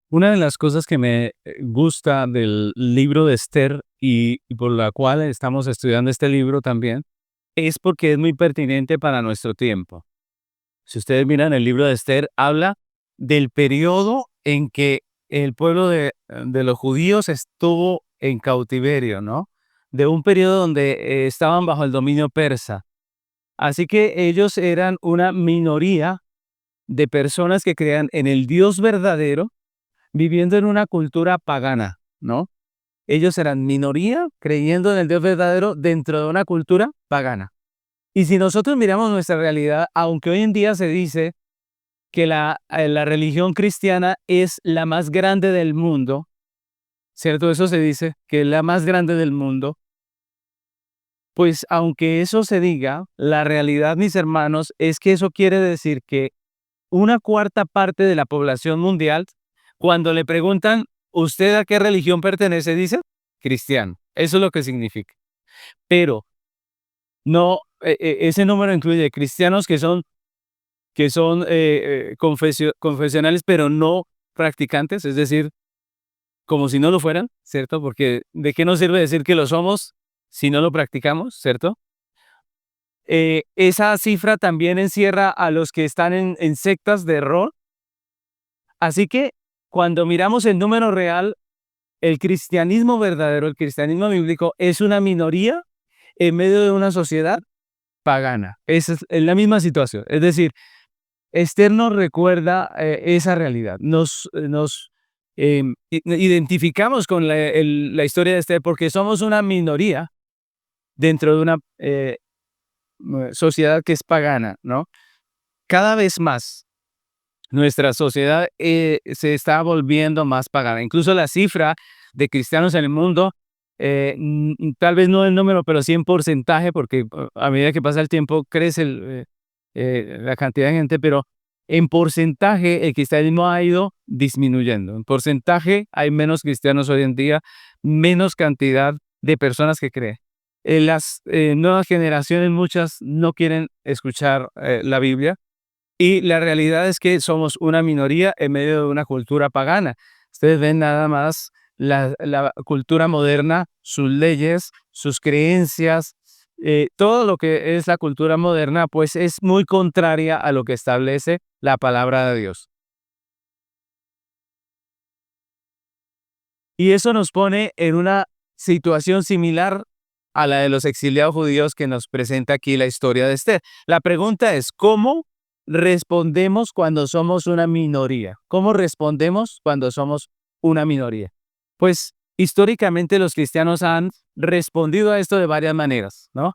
Una de las cosas que me gusta del libro de Esther y por la cual estamos estudiando este libro también, es porque es muy pertinente para nuestro tiempo. Si ustedes miran el libro de Esther, habla del periodo en que el pueblo de los judíos estuvo en cautiverio, ¿no? De un periodo donde estaban bajo el dominio persa. Así que ellos eran una minoría de personas que creían en el Dios verdadero, viviendo en una cultura pagana, ¿no? Ellos eran minoría creyendo en el Dios verdadero dentro de una cultura pagana. Y si nosotros miramos nuestra realidad, aunque hoy en día se dice que la religión cristiana es la más grande del mundo, ¿cierto? Eso se dice, que es la más grande del mundo. Pues aunque eso se diga, la realidad, mis hermanos, es que eso quiere decir que una cuarta parte de la población mundial, cuando le preguntan, ¿usted a qué religión pertenece? Dice, cristiano. Eso es lo que significa. Pero no, ese número incluye cristianos que son confesionales, pero no practicantes, es decir, como si no lo fueran, ¿cierto? Porque ¿de qué nos sirve decir que lo somos si no lo practicamos, ¿cierto? Esa cifra también encierra a los que están en sectas de error. Así que cuando miramos el número real, el cristianismo verdadero, el cristianismo bíblico, es una minoría en medio de una sociedad pagana. Esa es la misma situación. Es decir, Esther nos recuerda esa realidad. Nos identificamos con la historia de Esther porque somos una minoría dentro de una sociedad que es pagana, ¿no? Cada vez más nuestra sociedad se está volviendo más pagana. Incluso la cifra de cristianos en el mundo, tal vez no el número, pero sí en porcentaje, porque a medida que pasa el tiempo crece la cantidad de gente, pero en porcentaje el cristianismo ha ido disminuyendo. En porcentaje hay menos cristianos hoy en día, menos cantidad de personas que creen. Las nuevas generaciones, muchas no quieren escuchar la Biblia, y la realidad es que somos una minoría en medio de una cultura pagana. Ustedes ven nada más la cultura moderna, sus leyes, sus creencias, todo lo que es la cultura moderna, pues es muy contraria a lo que establece la palabra de Dios. Y eso nos pone en una situación similar a la de los exiliados judíos que nos presenta aquí la historia de Esther. La pregunta es, ¿cómo respondemos cuando somos una minoría? ¿Cómo respondemos cuando somos una minoría? Pues históricamente los cristianos han respondido a esto de varias maneras, ¿no?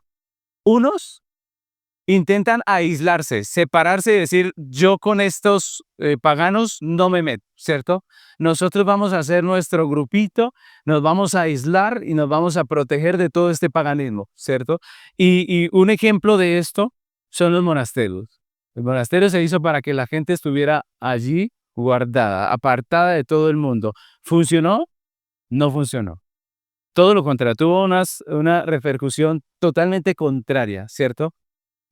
Unos intentan aislarse, separarse y decir, yo con estos paganos no me meto, ¿cierto? Nosotros vamos a hacer nuestro grupito, nos vamos a aislar y nos vamos a proteger de todo este paganismo, ¿cierto? Y un ejemplo de esto son los monasterios. El monasterio se hizo para que la gente estuviera allí guardada, apartada de todo el mundo. ¿Funcionó? No funcionó. Todo lo contrario, tuvo una repercusión totalmente contraria, ¿cierto?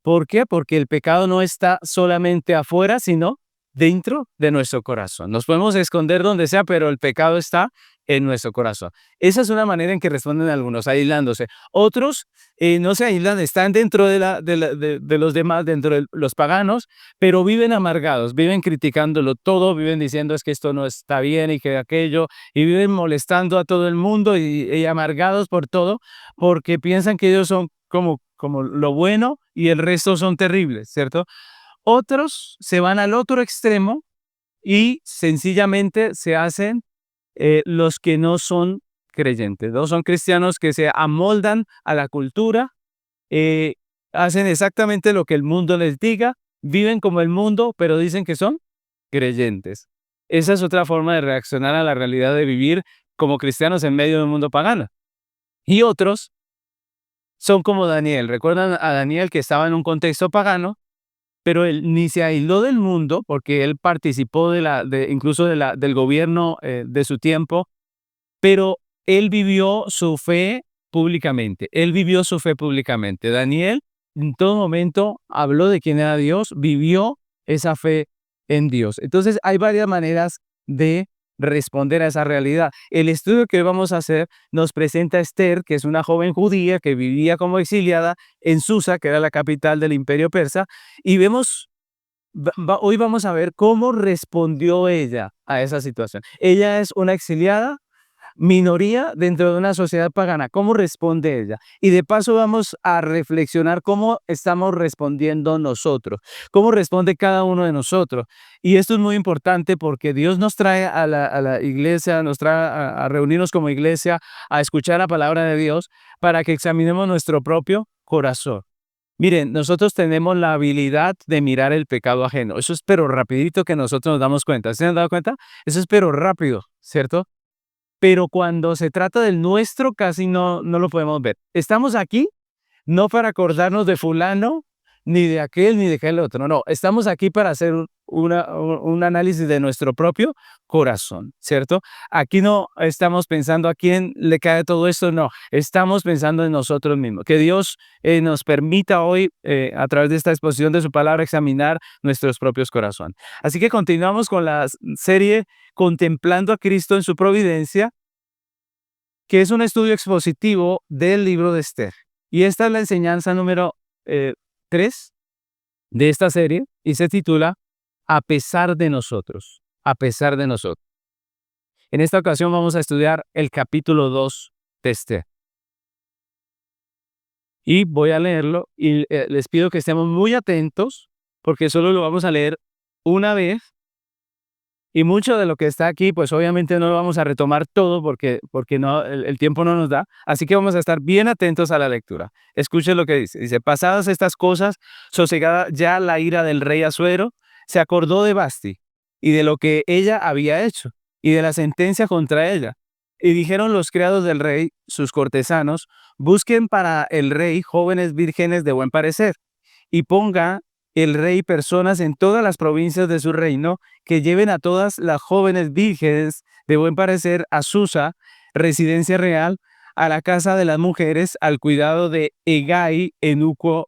¿Por qué? Porque el pecado no está solamente afuera, sino dentro de nuestro corazón. Nos podemos esconder donde sea, pero el pecado está en nuestro corazón. Esa es una manera en que responden algunos, aislándose. Otros no se aíslan, están dentro de los demás, dentro de los paganos, pero viven amargados, viven criticándolo todo, viven diciendo es que esto no está bien y que aquello, y viven molestando a todo el mundo y amargados por todo, porque piensan que ellos son como lo bueno y el resto son terribles, ¿cierto? Otros se van al otro extremo y sencillamente se hacen los que no son creyentes, no son cristianos, que se amoldan a la cultura, eh, hacen exactamente lo que el mundo les diga, viven como el mundo, pero dicen que son creyentes. Esa es otra forma de reaccionar a la realidad de vivir como cristianos en medio de un mundo pagano. Y otros son como Daniel. ¿Recuerdan a Daniel que estaba en un contexto pagano? Pero él ni se aisló del mundo porque él participó incluso del gobierno de su tiempo, pero él vivió su fe públicamente. Él vivió su fe públicamente. Daniel en todo momento habló de quién era Dios, vivió esa fe en Dios. Entonces hay varias maneras de responder a esa realidad. El estudio que vamos a hacer nos presenta a Esther, que es una joven judía que vivía como exiliada en Susa, que era la capital del Imperio Persa, y hoy vamos a ver cómo respondió ella a esa situación. Ella es una exiliada, minoría dentro de una sociedad pagana. ¿Cómo responde ella? Y de paso vamos a reflexionar cómo estamos respondiendo nosotros, cómo responde cada uno de nosotros. Y esto es muy importante porque Dios nos trae a la iglesia, nos trae a reunirnos como iglesia, a escuchar la palabra de Dios para que examinemos nuestro propio corazón. Miren, nosotros tenemos la habilidad de mirar el pecado ajeno. Eso es pero rapidito que nosotros nos damos cuenta. ¿Se han dado cuenta? Eso es pero rápido, ¿cierto? Pero cuando se trata del nuestro, casi no lo podemos ver. Estamos aquí no para acordarnos de fulano, ni de aquel, ni de aquel otro. No, estamos aquí para hacer un análisis de nuestro propio corazón, ¿cierto? Aquí no estamos pensando a quién le cae todo esto, no. Estamos pensando en nosotros mismos. Que Dios nos permita hoy, a través de esta exposición de su palabra, examinar nuestros propios corazones. Así que continuamos con la serie Contemplando a Cristo en su providencia, que es un estudio expositivo del libro de Esther. Y esta es la enseñanza número 3 de esta serie y se titula A pesar de nosotros, a pesar de nosotros. En esta ocasión vamos a estudiar el capítulo 2 de Esther. Y voy a leerlo y les pido que estemos muy atentos porque solo lo vamos a leer una vez. Y mucho de lo que está aquí, pues obviamente no lo vamos a retomar todo porque no, el tiempo no nos da. Así que vamos a estar bien atentos a la lectura. Escuchen lo que dice. Dice, pasadas estas cosas, sosegada ya la ira del rey Asuero, se acordó de Basti y de lo que ella había hecho y de la sentencia contra ella. Y dijeron los criados del rey, sus cortesanos, busquen para el rey jóvenes vírgenes de buen parecer y ponga el rey personas en todas las provincias de su reino que lleven a todas las jóvenes vírgenes de buen parecer a Susa, residencia real, a la casa de las mujeres, al cuidado de Hegai, eunuco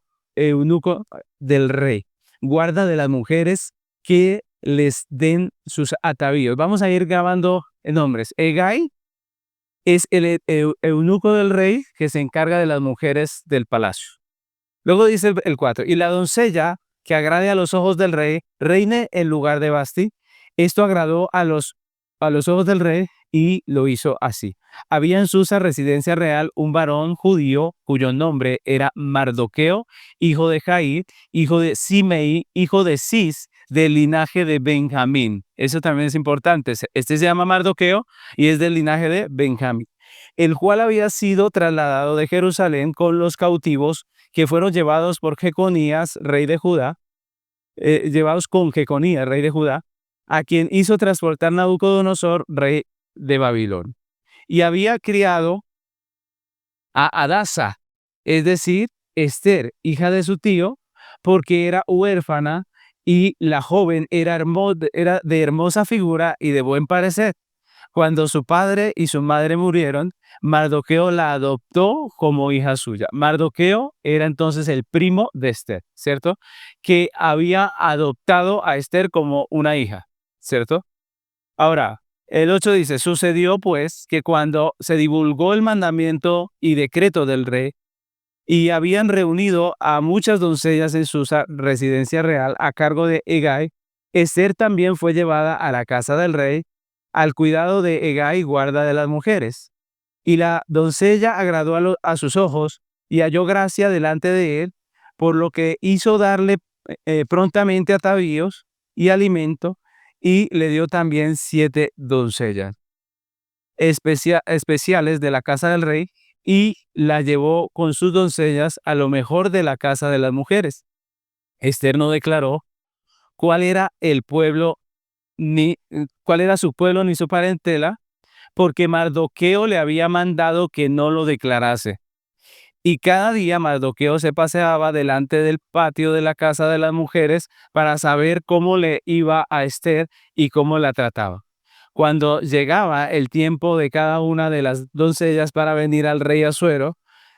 del rey, guarda de las mujeres, que les den sus atavíos. Vamos a ir grabando nombres. Hegai es el eunuco del rey que se encarga de las mujeres del palacio. Luego dice el 4, y la doncella que agrade a los ojos del rey, reine en lugar de Basti. Esto agradó a los ojos del rey y lo hizo así. Había en Susa, residencia real, un varón judío cuyo nombre era Mardoqueo, hijo de Jair, hijo de Simei, hijo de Cis, del linaje de Benjamín. Eso también es importante. Este se llama Mardoqueo y es del linaje de Benjamín, el cual había sido trasladado de Jerusalén con los cautivos que fueron llevados por Jeconías, rey de Judá, llevados con Jeconías, rey de Judá, a quien hizo transportar Nabucodonosor, rey de Babilonia. Y había criado a Hadasa, es decir, Esther, hija de su tío, porque era huérfana y la joven era de hermosa figura y de buen parecer. Cuando su padre y su madre murieron, Mardoqueo la adoptó como hija suya. Mardoqueo era entonces el primo de Esther, ¿cierto? Que había adoptado a Esther como una hija, ¿cierto? Ahora, el 8 dice, sucedió pues que cuando se divulgó el mandamiento y decreto del rey, y habían reunido a muchas doncellas en su residencia real a cargo de Hegai, Esther también fue llevada a la casa del rey, al cuidado de Hegai, guarda de las mujeres. Y la doncella agradó a sus ojos y halló gracia delante de él, por lo que hizo darle prontamente atavíos y alimento, y le dio también 7 doncellas especiales de la casa del rey, y la llevó con sus doncellas a lo mejor de la casa de las mujeres. Esther no declaró cuál era cuál era su pueblo ni su parentela, porque Mardoqueo le había mandado que no lo declarase. Y cada día Mardoqueo se paseaba delante del patio de la casa de las mujeres para saber cómo le iba a Esther y cómo la trataba. Cuando llegaba el tiempo de cada una de las doncellas para venir al rey Asuero,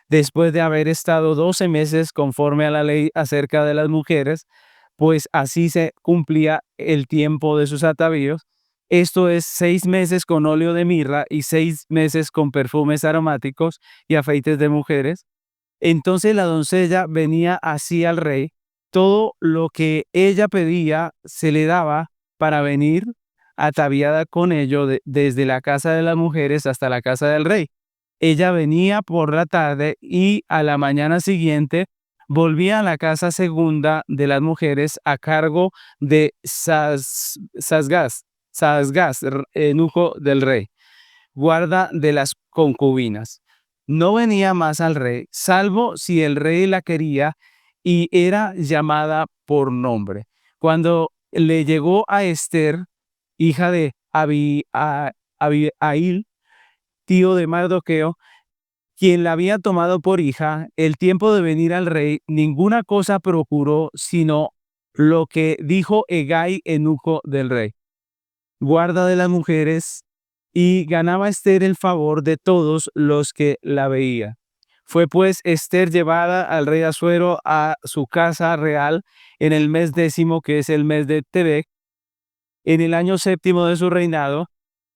después de haber estado 12 meses conforme a la ley acerca de las mujeres, pues así se cumplía el tiempo de sus atavíos, Esto es 6 meses con óleo de mirra y 6 meses con perfumes aromáticos y afeites de mujeres. Entonces la doncella venía así al rey, todo lo que ella pedía se le daba para venir ataviada con ello desde la casa de las mujeres hasta la casa del rey. Ella venía por la tarde y a la mañana siguiente volvía a la casa segunda de las mujeres a cargo de Sasgás, eunuco del rey, guarda de las concubinas. No venía más al rey, salvo si el rey la quería y era llamada por nombre. Cuando le llegó a Esther, hija de Abihail, tío de Mardoqueo, quien la había tomado por hija, el tiempo de venir al rey, ninguna cosa procuró, sino lo que dijo Hegai, eunuco del rey, guarda de las mujeres, y ganaba Esther el favor de todos los que la veían. Fue pues Esther llevada al rey Asuero a su casa real en el mes 10, que es el mes de Tebet, en el año 7 de su reinado,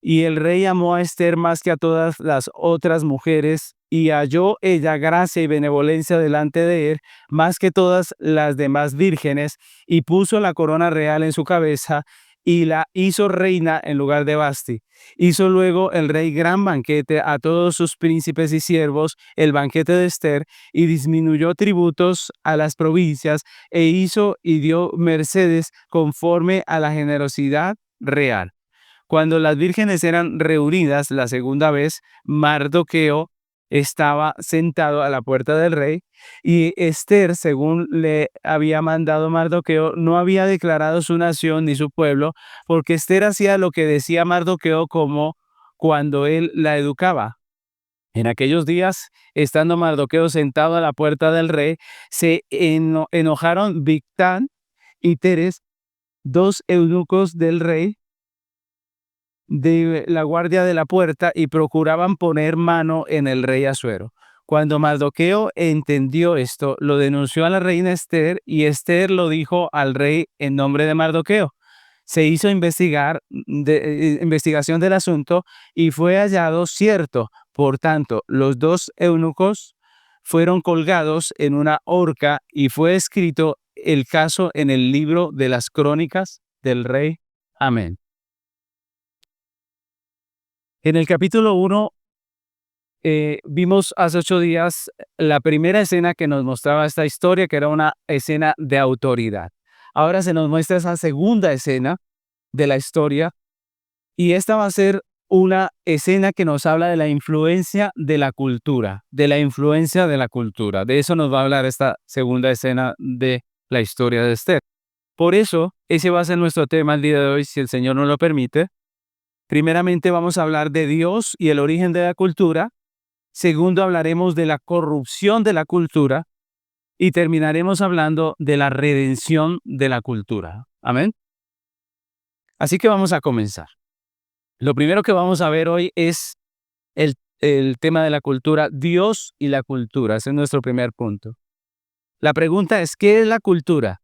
y el rey amó a Esther más que a todas las otras mujeres, y halló ella gracia y benevolencia delante de él, más que todas las demás vírgenes, y puso la corona real en su cabeza, y la hizo reina en lugar de Basti. Hizo luego el rey gran banquete a todos sus príncipes y siervos, el banquete de Esther, y disminuyó tributos a las provincias, e hizo y dio mercedes conforme a la generosidad real. Cuando las vírgenes eran reunidas la segunda vez, Mardoqueo estaba sentado a la puerta del rey, y Esther, según le había mandado Mardoqueo, no había declarado su nación ni su pueblo, porque Esther hacía lo que decía Mardoqueo, como cuando él la educaba. En aquellos días, estando Mardoqueo sentado a la puerta del rey, se enojaron Bigtán y Teres, dos eunucos del rey, de la guardia de la puerta, y procuraban poner mano en el rey Asuero. Cuando Mardoqueo entendió esto, lo denunció a la reina Esther, y Esther lo dijo al rey en nombre de Mardoqueo. Se hizo investigación del asunto y fue hallado cierto. Por tanto, los dos eunucos fueron colgados en una horca, y fue escrito el caso en el libro de las crónicas del rey. Amén. En el capítulo 1 vimos hace 8 días la primera escena que nos mostraba esta historia, que era una escena de autoridad. Ahora se nos muestra esa segunda escena de la historia, y esta va a ser una escena que nos habla de la influencia de la cultura, de la influencia de la cultura. De eso nos va a hablar esta segunda escena de la historia de Esther. Por eso, ese va a ser nuestro tema el día de hoy, si el Señor nos lo permite. Primeramente vamos a hablar de Dios y el origen de la cultura. Segundo, hablaremos de la corrupción de la cultura. Y terminaremos hablando de la redención de la cultura. Amén. Así que vamos a comenzar. Lo primero que vamos a ver hoy es el tema de la cultura, Dios y la cultura. Ese es nuestro primer punto. La pregunta es, ¿qué es la cultura?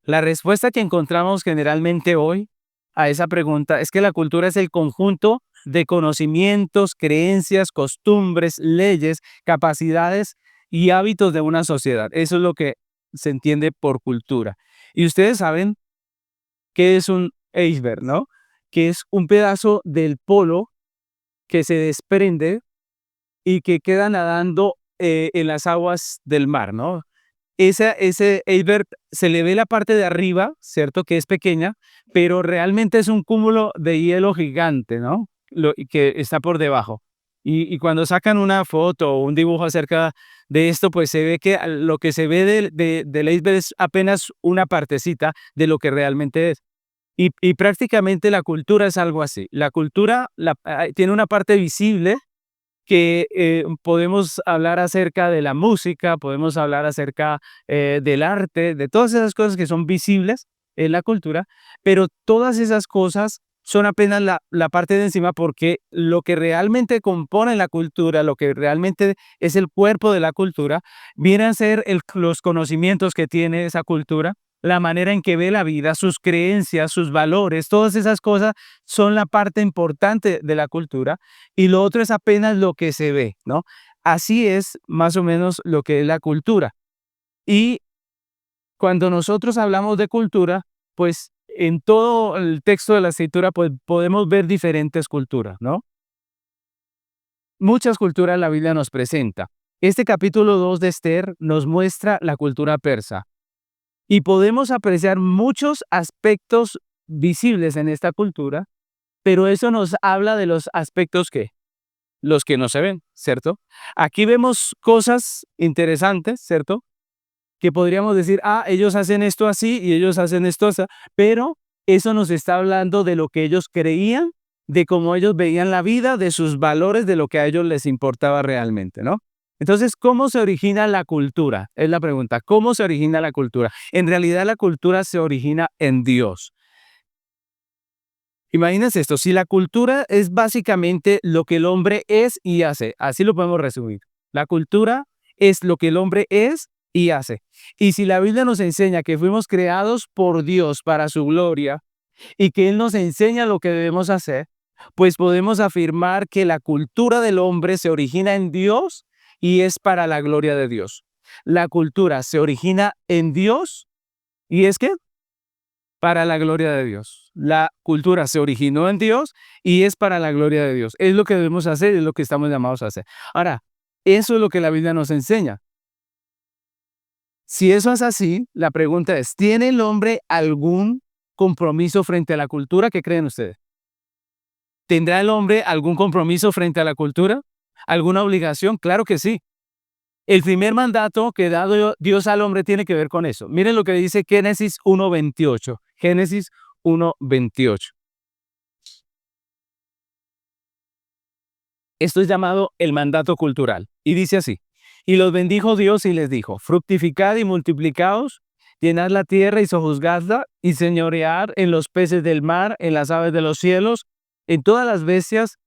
La respuesta que encontramos generalmente hoy a esa pregunta es que la cultura es el conjunto de conocimientos, creencias, costumbres, leyes, capacidades y hábitos de una sociedad. Eso es lo que se entiende por cultura. Y ustedes saben qué es un iceberg, ¿no? Que es un pedazo del polo que se desprende y que queda nadando en las aguas del mar, ¿no? Ese iceberg se le ve la parte de arriba, ¿cierto? Que es pequeña, pero realmente es un cúmulo de hielo gigante, ¿no? Que está por debajo. Y cuando sacan una foto o un dibujo acerca de esto, pues se ve que lo que se ve del iceberg es apenas una partecita de lo que realmente es. Y prácticamente la cultura es algo así. La cultura tiene una parte visible que podemos hablar acerca de la música, podemos hablar acerca del arte, de todas esas cosas que son visibles en la cultura, pero todas esas cosas son apenas la parte de encima, porque lo que realmente compone la cultura, lo que realmente es el cuerpo de la cultura, viene a ser los conocimientos que tiene esa cultura, la manera en que ve la vida, sus creencias, sus valores, todas esas cosas son la parte importante de la cultura y lo otro es apenas lo que se ve, ¿no? Así es más o menos lo que es la cultura. Y cuando nosotros hablamos de cultura, pues en todo el texto de la escritura pues podemos ver diferentes culturas, ¿no? Muchas culturas la Biblia nos presenta. Este capítulo 2 de Esther nos muestra la cultura persa y podemos apreciar muchos aspectos visibles en esta cultura, pero eso nos habla de los aspectos que los que no se ven, ¿cierto? Aquí vemos cosas interesantes, ¿cierto? Que podríamos decir, ellos hacen esto así y ellos hacen esto así, pero eso nos está hablando de lo que ellos creían, de cómo ellos veían la vida, de sus valores, de lo que a ellos les importaba realmente, ¿no? Entonces, ¿cómo se origina la cultura? Es la pregunta. ¿Cómo se origina la cultura? En realidad, la cultura se origina en Dios. Imagínense esto, si la cultura es básicamente lo que el hombre es y hace, así lo podemos resumir. La cultura es lo que el hombre es y hace. Y si la Biblia nos enseña que fuimos creados por Dios para su gloria y que Él nos enseña lo que debemos hacer, pues podemos afirmar que la cultura del hombre se origina en Dios y es para la gloria de Dios. La cultura se origina en Dios y es que para la gloria de Dios. La cultura se originó en Dios y es para la gloria de Dios. Es lo que debemos hacer, es lo que estamos llamados a hacer. Ahora, eso es lo que la Biblia nos enseña. Si eso es así, la pregunta es, ¿tiene el hombre algún compromiso frente a la cultura? ¿Qué creen ustedes? ¿Tendrá el hombre algún compromiso frente a la cultura? ¿Alguna obligación? Claro que sí. El primer mandato que da Dios al hombre tiene que ver con eso. Miren lo que dice Génesis 1:28. Génesis 1:28. Esto es llamado el mandato cultural. Y dice así, y los bendijo Dios y les dijo, fructificad y multiplicaos, llenad la tierra y sojuzgadla, y señorear en los peces del mar, en las aves de los cielos, en todas las bestias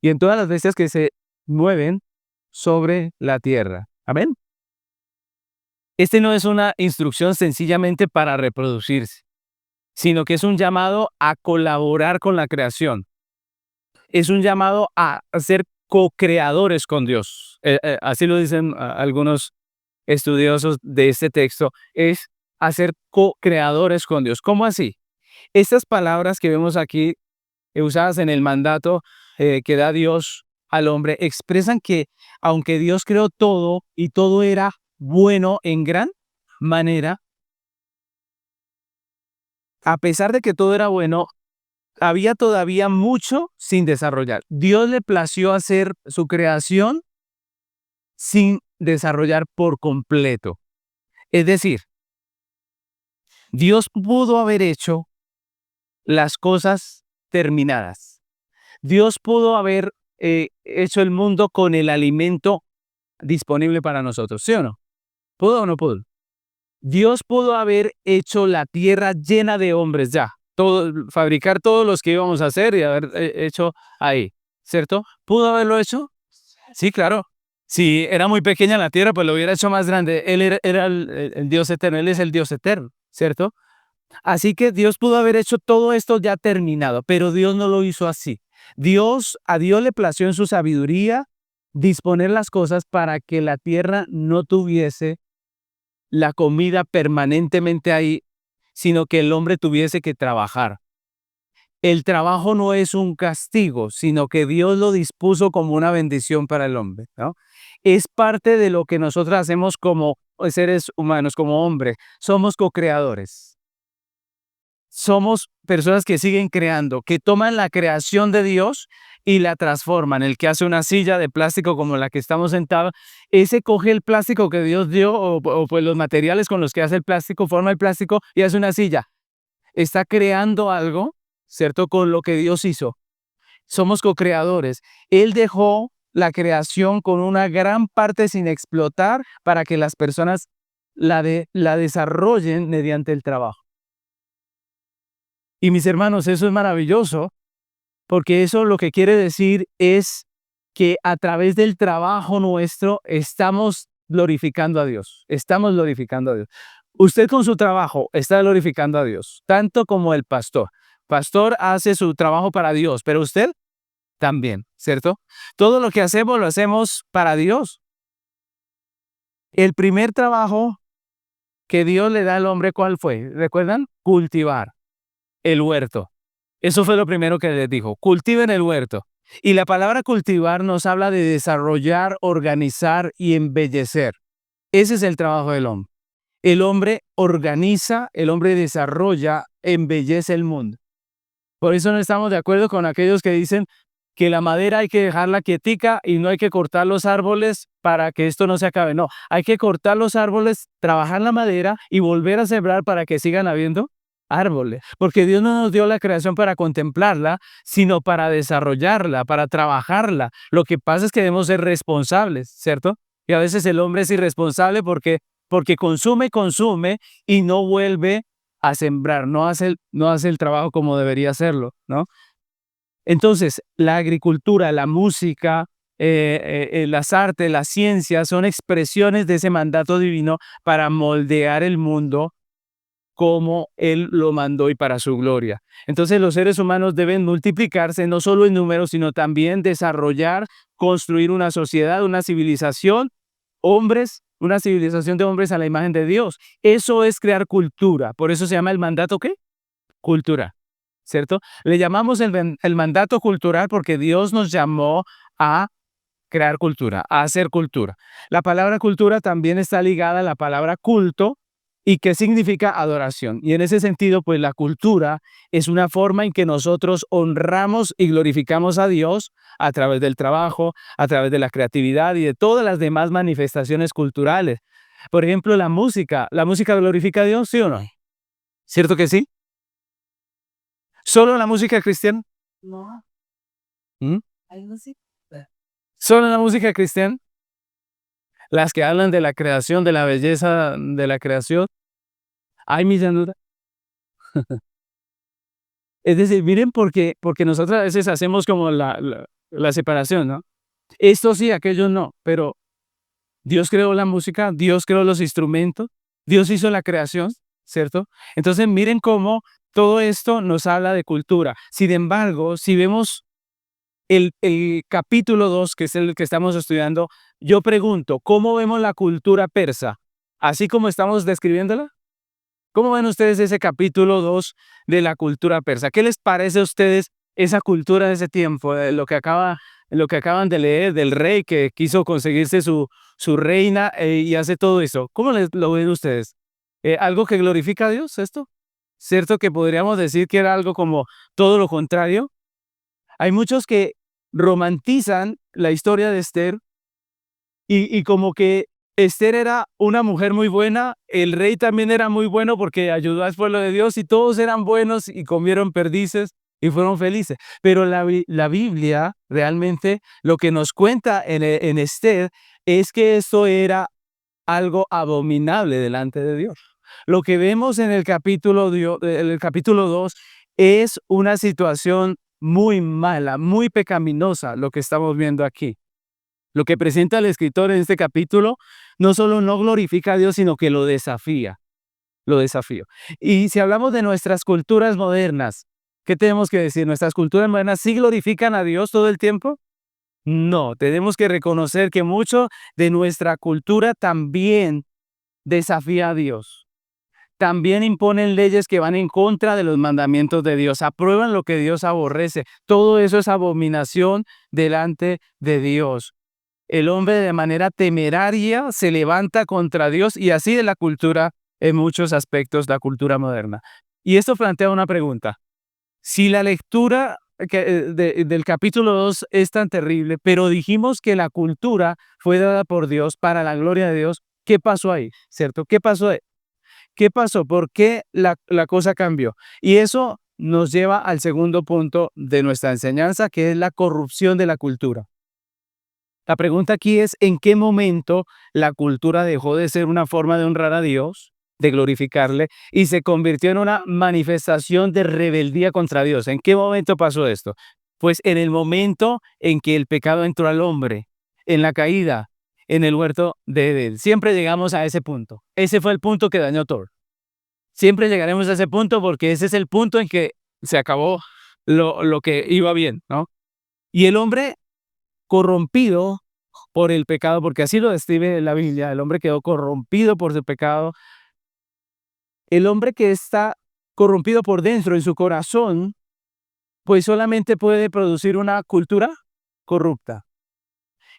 y en todas las bestias que se mueven sobre la tierra. Amén. Este no es una instrucción sencillamente para reproducirse, sino que es un llamado a colaborar con la creación. Es un llamado a ser co-creadores con Dios. Así lo dicen algunos estudiosos de este texto, es hacer co-creadores con Dios. ¿Cómo así? Estas palabras que vemos aquí usadas en el mandato que da Dios al hombre expresan que aunque Dios creó todo y todo era bueno en gran manera, a pesar de que todo era bueno, había todavía mucho sin desarrollar. Dios le plació hacer su creación sin desarrollar por completo. Es decir, Dios pudo haber hecho las cosas terminadas. Dios pudo haber hecho el mundo con el alimento disponible para nosotros, ¿sí o no? ¿Pudo o no pudo? Dios pudo haber hecho la tierra llena de hombres ya, fabricar todos los que íbamos a hacer y haber hecho ahí, ¿cierto? ¿Pudo haberlo hecho? Sí, claro. Si era muy pequeña la tierra, pues lo hubiera hecho más grande. Él era el Dios eterno, Él es el Dios eterno, ¿cierto? Así que Dios pudo haber hecho todo esto ya terminado, pero Dios no lo hizo así. A Dios le plació en su sabiduría disponer las cosas para que la tierra no tuviese la comida permanentemente ahí, sino que el hombre tuviese que trabajar. El trabajo no es un castigo, sino que Dios lo dispuso como una bendición para el hombre, ¿no? Es parte de lo que nosotros hacemos como seres humanos, como hombres. Somos co-creadores. Somos personas que siguen creando, que toman la creación de Dios y la transforman. El que hace una silla de plástico como la que estamos sentados, ese coge el plástico que Dios dio o pues los materiales con los que hace el plástico, forma el plástico y hace una silla. Está creando algo, ¿cierto? Con lo que Dios hizo. Somos co-creadores. Él dejó la creación con una gran parte sin explotar para que las personas la desarrollen mediante el trabajo. Y mis hermanos, eso es maravilloso, porque eso lo que quiere decir es que a través del trabajo nuestro estamos glorificando a Dios. Estamos glorificando a Dios. Usted con su trabajo está glorificando a Dios, tanto como el pastor. Pastor hace su trabajo para Dios, pero usted también, ¿cierto? Todo lo que hacemos lo hacemos para Dios. El primer trabajo que Dios le da al hombre, ¿cuál fue? ¿Recuerdan? Cultivar el huerto. Eso fue lo primero que les dijo, cultiven el huerto. Y la palabra cultivar nos habla de desarrollar, organizar y embellecer. Ese es el trabajo del hombre. El hombre organiza, el hombre desarrolla, embellece el mundo. Por eso no estamos de acuerdo con aquellos que dicen que la madera hay que dejarla quietica y no hay que cortar los árboles para que esto no se acabe. No, hay que cortar los árboles, trabajar la madera y volver a sembrar para que sigan habiendo árboles. Porque Dios no nos dio la creación para contemplarla, sino para desarrollarla, para trabajarla. Lo que pasa es que debemos ser responsables, ¿cierto? Y a veces el hombre es irresponsable porque consume y no vuelve a sembrar, no hace el trabajo como debería hacerlo, ¿no? Entonces, la agricultura, la música, las artes, las ciencias son expresiones de ese mandato divino para moldear el mundo como Él lo mandó y para su gloria. Entonces, los seres humanos deben multiplicarse no solo en número, sino también desarrollar, construir una sociedad, una civilización, una civilización de hombres a la imagen de Dios. Eso es crear cultura. Por eso se llama el mandato, ¿qué? Cultura. ¿Cierto? Le llamamos el mandato cultural porque Dios nos llamó a crear cultura, a hacer cultura. La palabra cultura también está ligada a la palabra culto y que significa adoración. Y en ese sentido, pues la cultura es una forma en que nosotros honramos y glorificamos a Dios a través del trabajo, a través de la creatividad y de todas las demás manifestaciones culturales. Por ejemplo, la música glorifica a Dios, ¿sí o no? ¿Cierto que sí? ¿Solo la música cristiana? No, ¿Mm? hay música. ¿Solo la música cristiana? Las que hablan de la creación, de la belleza de la creación. Ay, mi llanura. Es decir, miren porque nosotros a veces hacemos como la separación, ¿no? Esto sí, aquello no, pero Dios creó la música, Dios creó los instrumentos, Dios hizo la creación, ¿cierto? Entonces miren cómo todo esto nos habla de cultura. Sin embargo, si vemos el capítulo 2, que es el que estamos estudiando, yo pregunto, ¿cómo vemos la cultura persa? ¿Así como estamos describiéndola? ¿Cómo ven ustedes ese capítulo 2 de la cultura persa? ¿Qué les parece a ustedes esa cultura de ese tiempo, lo que acaban de leer del rey que quiso conseguirse su reina y hace todo eso? ¿Cómo lo ven ustedes? ¿Algo que glorifica a Dios esto? ¿Cierto que podríamos decir que era algo como todo lo contrario? Hay muchos que romantizan la historia de Esther y como que Esther era una mujer muy buena, el rey también era muy bueno porque ayudó al pueblo de Dios y todos eran buenos y comieron perdices y fueron felices. Pero la Biblia realmente lo que nos cuenta en Esther es que esto era algo abominable delante de Dios. Lo que vemos en en el capítulo 2 es una situación muy mala, muy pecaminosa, lo que estamos viendo aquí. Lo que presenta el escritor en este capítulo no solo no glorifica a Dios, sino que lo desafía, lo desafía. Y si hablamos de nuestras culturas modernas, ¿qué tenemos que decir? ¿Nuestras culturas modernas sí glorifican a Dios todo el tiempo? No, tenemos que reconocer que mucho de nuestra cultura también desafía a Dios. También imponen leyes que van en contra de los mandamientos de Dios, aprueban lo que Dios aborrece. Todo eso es abominación delante de Dios. El hombre de manera temeraria se levanta contra Dios y así de la cultura en muchos aspectos, la cultura moderna. Y esto plantea una pregunta. Si la lectura del capítulo 2 es tan terrible, pero dijimos que la cultura fue dada por Dios para la gloria de Dios, ¿qué pasó ahí? ¿Cierto? ¿Qué pasó ahí? ¿Qué pasó? ¿Por qué la cosa cambió? Y eso nos lleva al segundo punto de nuestra enseñanza, que es la corrupción de la cultura. La pregunta aquí es, ¿en qué momento la cultura dejó de ser una forma de honrar a Dios, de glorificarle, y se convirtió en una manifestación de rebeldía contra Dios? ¿En qué momento pasó esto? Pues en el momento en que el pecado entró al hombre, en la caída. en el huerto de Edén. Siempre llegamos a ese punto. Ese fue el punto que dañó todo. Siempre llegaremos a ese punto porque ese es el punto en que se acabó lo que iba bien, ¿no? Y el hombre corrompido por el pecado, porque así lo describe la Biblia, el hombre quedó corrompido por su pecado. El hombre que está corrompido por dentro en su corazón, pues solamente puede producir una cultura corrupta.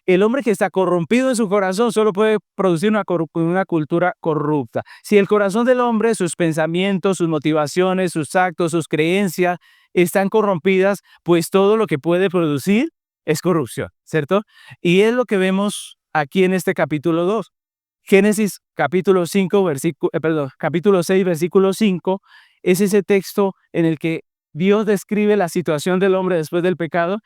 El hombre que está corrompido en su corazón solo puede producir una cultura corrupta. Si el corazón del hombre, sus pensamientos, sus motivaciones, sus actos, sus creencias están corrompidas, pues todo lo que puede producir es corrupción, ¿cierto? Y es lo que vemos aquí en este capítulo 2. Génesis capítulo 5, capítulo 6, versículo 5, es ese texto en el que Dios describe la situación del hombre después del pecado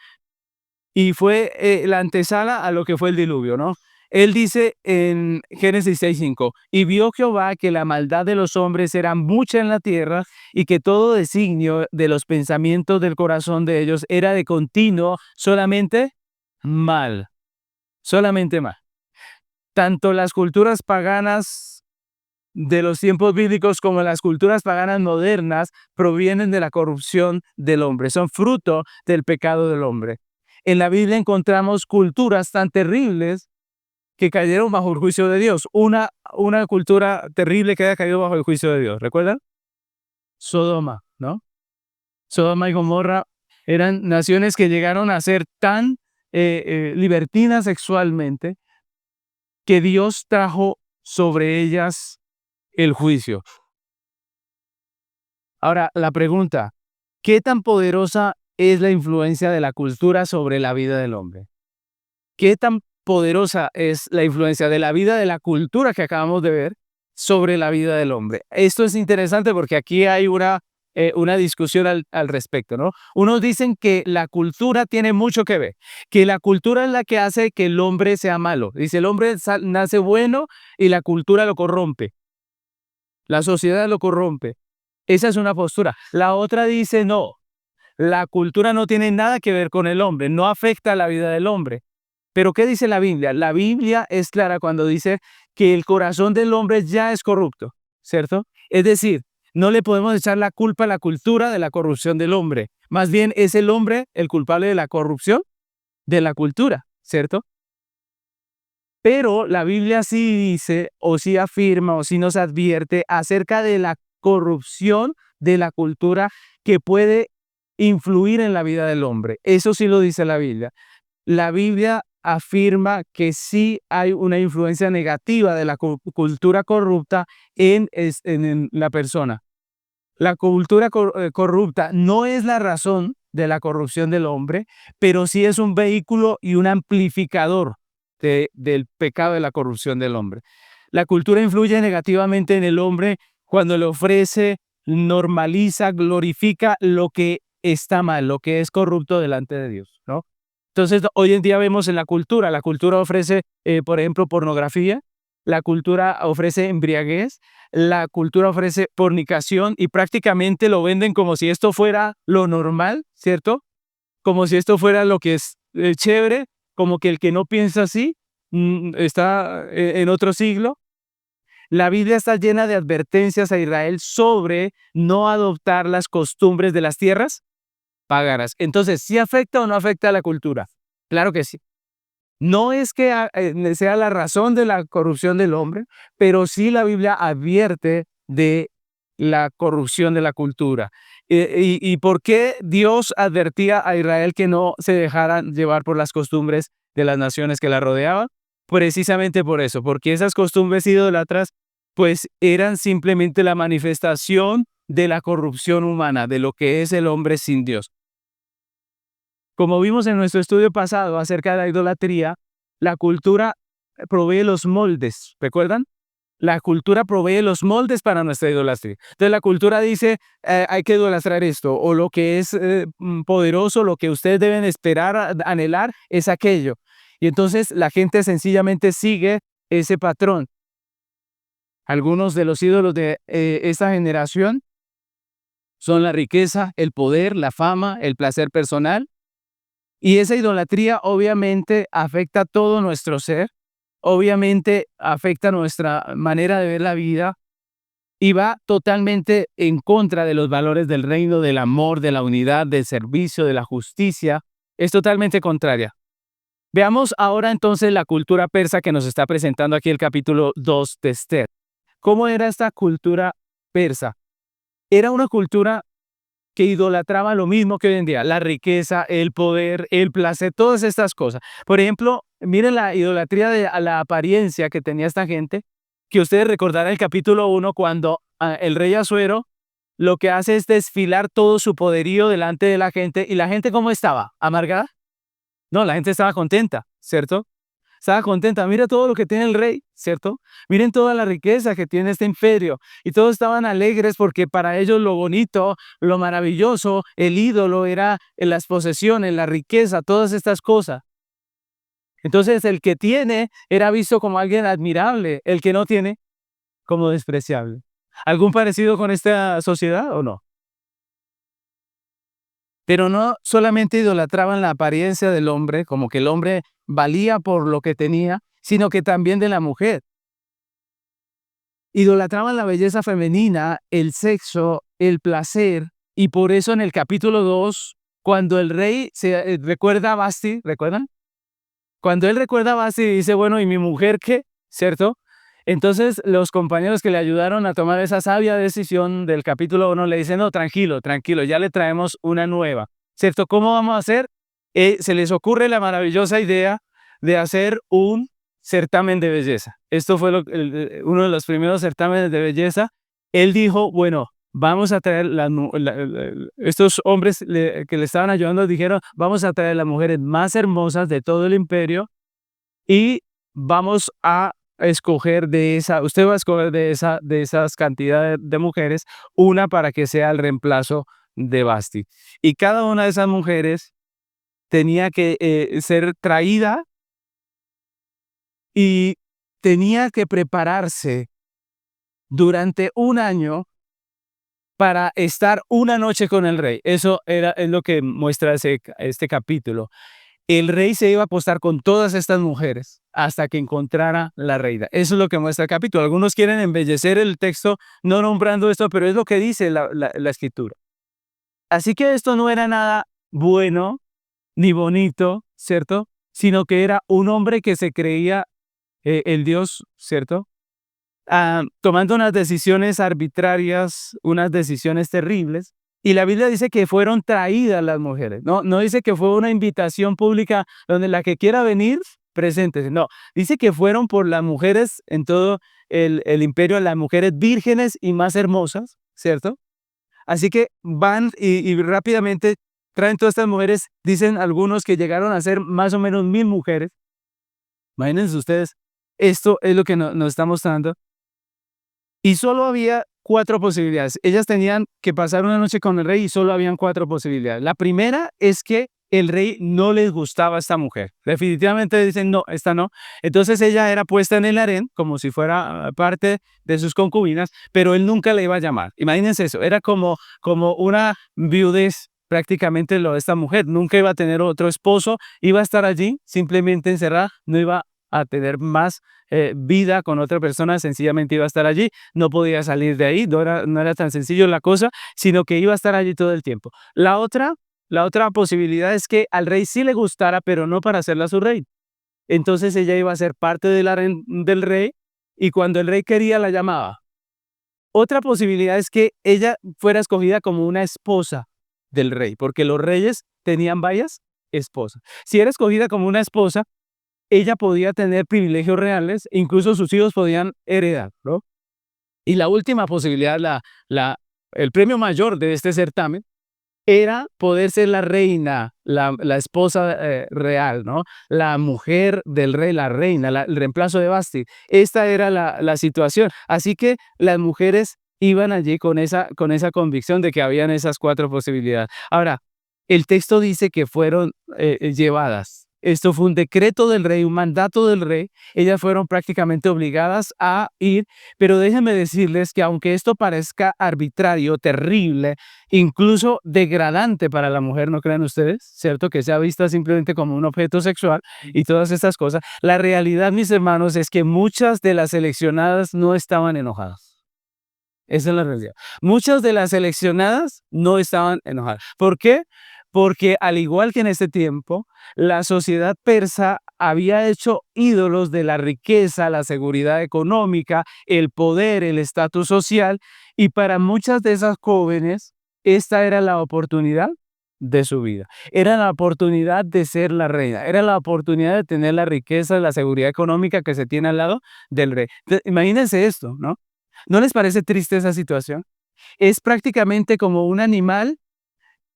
y fue la antesala a lo que fue el diluvio, ¿no? Él dice en Génesis 6:5, y vio Jehová que la maldad de los hombres era mucha en la tierra y que todo designio de los pensamientos del corazón de ellos era de continuo solamente mal, solamente mal. Tanto las culturas paganas de los tiempos bíblicos como las culturas paganas modernas provienen de la corrupción del hombre, son fruto del pecado del hombre. En la Biblia encontramos culturas tan terribles que cayeron bajo el juicio de Dios. Una cultura terrible que haya caído bajo el juicio de Dios, ¿recuerdan? Sodoma, ¿no? Sodoma y Gomorra eran naciones que llegaron a ser tan libertinas sexualmente que Dios trajo sobre ellas el juicio. Ahora, la pregunta, ¿qué tan poderosa es la influencia de la cultura sobre la vida del hombre? ¿Qué tan poderosa es la influencia de la vida de la cultura que acabamos de ver sobre la vida del hombre? Esto es interesante porque aquí hay una discusión al respecto, ¿no? Unos dicen que la cultura tiene mucho que ver, que la cultura es la que hace que el hombre sea malo. Dice, el hombre nace bueno y la cultura lo corrompe. La sociedad lo corrompe. Esa es una postura. La otra dice, no, la cultura no tiene nada que ver con el hombre, no afecta a la vida del hombre. Pero ¿qué dice la Biblia? La Biblia es clara cuando dice que el corazón del hombre ya es corrupto, ¿cierto? Es decir, no le podemos echar la culpa a la cultura de la corrupción del hombre. Más bien es el hombre el culpable de la corrupción de la cultura, ¿cierto? Pero la Biblia sí dice, o sí afirma, o sí nos advierte acerca de la corrupción de la cultura que puede influir en la vida del hombre. Eso sí lo dice la Biblia. La Biblia afirma que sí hay una influencia negativa de la cultura corrupta en la persona. La cultura corrupta no es la razón de la corrupción del hombre, pero sí es un vehículo y un amplificador del pecado de la corrupción del hombre. La cultura influye negativamente en el hombre cuando le ofrece, normaliza, glorifica lo que está mal, lo que es corrupto delante de Dios, ¿no? Entonces, hoy en día vemos en la cultura ofrece, por ejemplo, pornografía, la cultura ofrece embriaguez, la cultura ofrece fornicación y prácticamente lo venden como si esto fuera lo normal, ¿cierto? Como si esto fuera lo que es chévere, como que el que no piensa así está en otro siglo. La Biblia está llena de advertencias a Israel sobre no adoptar las costumbres de las tierras paganas. Entonces, ¿sí afecta o no afecta a la cultura? Claro que sí. No es que sea la razón de la corrupción del hombre, pero sí la Biblia advierte de la corrupción de la cultura. ¿Y por qué Dios advertía a Israel que no se dejaran llevar por las costumbres de las naciones que la rodeaban? Precisamente por eso, porque esas costumbres idólatras pues eran simplemente la manifestación de la corrupción humana, de lo que es el hombre sin Dios. Como vimos en nuestro estudio pasado acerca de la idolatría, la cultura provee los moldes, ¿recuerdan? La cultura provee los moldes para nuestra idolatría. Entonces la cultura dice, hay que idolatrar esto, o lo que es poderoso, lo que ustedes deben esperar, anhelar, es aquello. Y entonces la gente sencillamente sigue ese patrón. Algunos de los ídolos de esta generación son la riqueza, el poder, la fama, el placer personal. Y esa idolatría obviamente afecta todo nuestro ser obviamente afecta nuestra manera de ver la vida y va totalmente en contra de los valores del reino, del amor, de la unidad, del servicio, de la justicia. Es totalmente contraria. Veamos ahora entonces la cultura persa que nos está presentando aquí el capítulo 2 de Esther. ¿Cómo era esta cultura persa? Era una cultura que idolatraba lo mismo que hoy en día, la riqueza, el poder, el placer, todas estas cosas. Por ejemplo, miren la idolatría a la apariencia que tenía esta gente, que ustedes recordarán el capítulo 1 cuando el rey Asuero lo que hace es desfilar todo su poderío delante de la gente. ¿Y la gente cómo estaba? ¿Amargada? No, la gente estaba contenta, ¿cierto? Estaba contenta. Mira todo lo que tiene el rey, ¿cierto? Miren toda la riqueza que tiene este imperio. Y todos estaban alegres porque para ellos lo bonito, lo maravilloso, el ídolo era en las posesiones, la riqueza, todas estas cosas. Entonces el que tiene era visto como alguien admirable, el que no tiene como despreciable. ¿Algún parecido con esta sociedad o no? Pero no solamente idolatraban la apariencia del hombre, como que el hombre valía por lo que tenía, sino que también de la mujer. Idolatraban la belleza femenina, el sexo, el placer, y por eso en el capítulo 2, cuando el rey se recuerda a Vasti, ¿recuerdan? Cuando él recuerda a Vasti y dice, bueno, ¿y mi mujer qué? ¿Cierto? Entonces los compañeros que le ayudaron a tomar esa sabia decisión del capítulo 1 le dicen, no, tranquilo, tranquilo, ya le traemos una nueva, ¿cierto? ¿Cómo vamos a hacer? Se les ocurre la maravillosa idea de hacer un certamen de belleza. Esto fue uno de los primeros certámenes de belleza. Él dijo, bueno, vamos a traer estos hombres que le estaban ayudando dijeron, vamos a traer las mujeres más hermosas de todo el imperio y vamos a escoger usted va a escoger de esas cantidades de mujeres, una para que sea el reemplazo de Basti. Y cada una de esas mujeres tenía que ser traída y tenía que prepararse durante un año para estar una noche con el rey. Es lo que muestra este capítulo. El rey se iba a acostar con todas estas mujeres hasta que encontrara la reina. Eso es lo que muestra el capítulo. Algunos quieren embellecer el texto no nombrando esto, pero es lo que dice la escritura. Así que esto no era nada bueno ni bonito, ¿cierto? Sino que era un hombre que se creía el Dios, ¿cierto? Tomando unas decisiones arbitrarias, unas decisiones terribles. Y la Biblia dice que fueron traídas las mujeres. No dice que fue una invitación pública donde la que quiera venir, preséntese. No, dice que fueron por las mujeres en todo el imperio, las mujeres vírgenes y más hermosas, ¿cierto? Así que van y rápidamente traen todas estas mujeres. Dicen algunos que llegaron a ser más o menos 1000 mujeres. Imagínense ustedes, esto es lo que nos está mostrando. Y solo había 4 posibilidades. Ellas tenían que pasar una noche con el rey y solo habían 4 posibilidades. La primera es que el rey no les gustaba a esta mujer. Definitivamente dicen, no, esta no. Entonces ella era puesta en el harén como si fuera parte de sus concubinas, pero él nunca le iba a llamar. Imagínense eso, era como una viudez prácticamente lo de esta mujer. Nunca iba a tener otro esposo, iba a estar allí simplemente encerrada, no iba a tener más vida con otra persona, sencillamente iba a estar allí, no podía salir de ahí, no era tan sencillo la cosa, sino que iba a estar allí todo el tiempo. La otra posibilidad es que al rey sí le gustara, pero no para hacerla su rey. Entonces ella iba a ser parte del rey y cuando el rey quería la llamaba. Otra posibilidad es que ella fuera escogida como una esposa del rey, porque los reyes tenían varias esposas. Si era escogida como una esposa, ella podía tener privilegios reales, incluso sus hijos podían heredar, ¿no? Y la última posibilidad, el premio mayor de este certamen, era poder ser la reina, la esposa real, ¿no? La mujer del rey, la reina, el reemplazo de Basti. Esta era la situación. Así que las mujeres iban allí con esa convicción de que habían esas 4 posibilidades. Ahora, el texto dice que fueron llevadas. Esto fue un decreto del rey, un mandato del rey. Ellas fueron prácticamente obligadas a ir, pero déjenme decirles que aunque esto parezca arbitrario, terrible, incluso degradante para la mujer, ¿no creen ustedes? ¿Cierto? Que sea vista simplemente como un objeto sexual y todas estas cosas. La realidad, mis hermanos, es que muchas de las seleccionadas no estaban enojadas. Esa es la realidad. Muchas de las seleccionadas no estaban enojadas. ¿Por qué? Porque al igual que en este tiempo, la sociedad persa había hecho ídolos de la riqueza, la seguridad económica, el poder, el estatus social, y para muchas de esas jóvenes, esta era la oportunidad de su vida. Era la oportunidad de ser la reina, era la oportunidad de tener la riqueza, la seguridad económica que se tiene al lado del rey. Imagínense esto, ¿no? ¿No les parece triste esa situación? Es prácticamente como un animal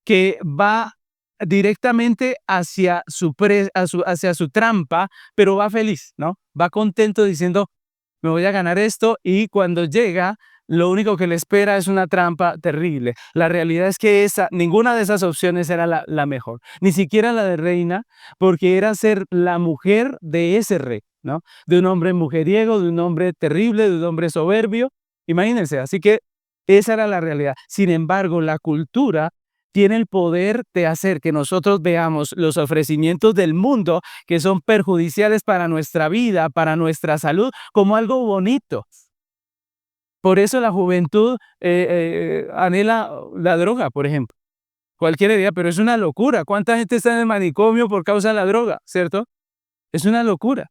que va directamente hacia su trampa, pero va feliz, ¿no? Va contento diciendo, me voy a ganar esto, y cuando llega, lo único que le espera es una trampa terrible. La realidad es que ninguna de esas opciones era la mejor, ni siquiera la de reina, porque era ser la mujer de ese rey, ¿no? De un hombre mujeriego, de un hombre terrible, de un hombre soberbio. Imagínense, así que esa era la realidad. Sin embargo, la cultura tiene el poder de hacer que nosotros veamos los ofrecimientos del mundo que son perjudiciales para nuestra vida, para nuestra salud, como algo bonito. Por eso la juventud anhela la droga, por ejemplo. Cualquier idea, pero es una locura. ¿Cuánta gente está en el manicomio por causa de la droga, cierto? Es una locura.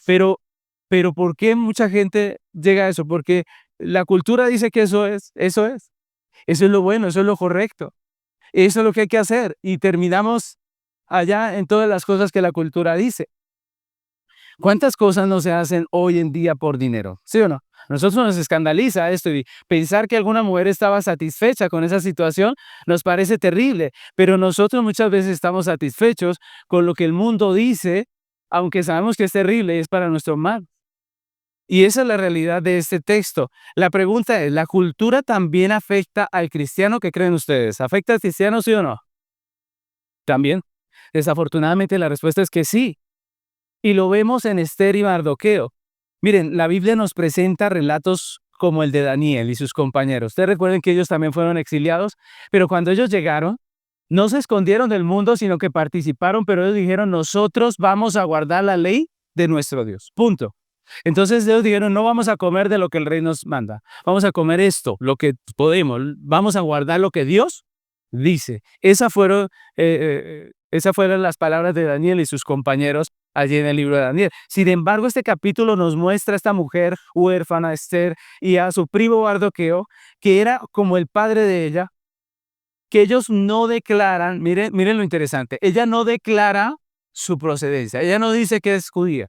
Pero, pero ¿por qué mucha gente llega a eso? Porque la cultura dice que eso es. Eso es lo bueno, eso es lo correcto. Eso es lo que hay que hacer. Y terminamos allá en todas las cosas que la cultura dice. ¿Cuántas cosas no se hacen hoy en día por dinero? ¿Sí o no? A nosotros nos escandaliza esto, y pensar que alguna mujer estaba satisfecha con esa situación nos parece terrible, pero nosotros muchas veces estamos satisfechos con lo que el mundo dice, aunque sabemos que es terrible y es para nuestro mal. Y esa es la realidad de este texto. La pregunta es, ¿la cultura también afecta al cristiano? ¿Qué creen ustedes? ¿Afecta al cristiano, sí o no? También. Desafortunadamente la respuesta es que sí. Y lo vemos en Esther y Mardoqueo. Miren, la Biblia nos presenta relatos como el de Daniel y sus compañeros. Ustedes recuerden que ellos también fueron exiliados, pero cuando ellos llegaron, no se escondieron del mundo, sino que participaron, pero ellos dijeron, nosotros vamos a guardar la ley de nuestro Dios. Punto. Entonces ellos dijeron, no vamos a comer de lo que el rey nos manda, vamos a comer esto, lo que podemos, vamos a guardar lo que Dios dice. Esas fueron las palabras de Daniel y sus compañeros allí en el libro de Daniel. Sin embargo, este capítulo nos muestra a esta mujer huérfana, Esther, y a su primo Mardoqueo, que era como el padre de ella, que ellos no declaran, miren lo interesante, ella no declara su procedencia, ella no dice que es judía.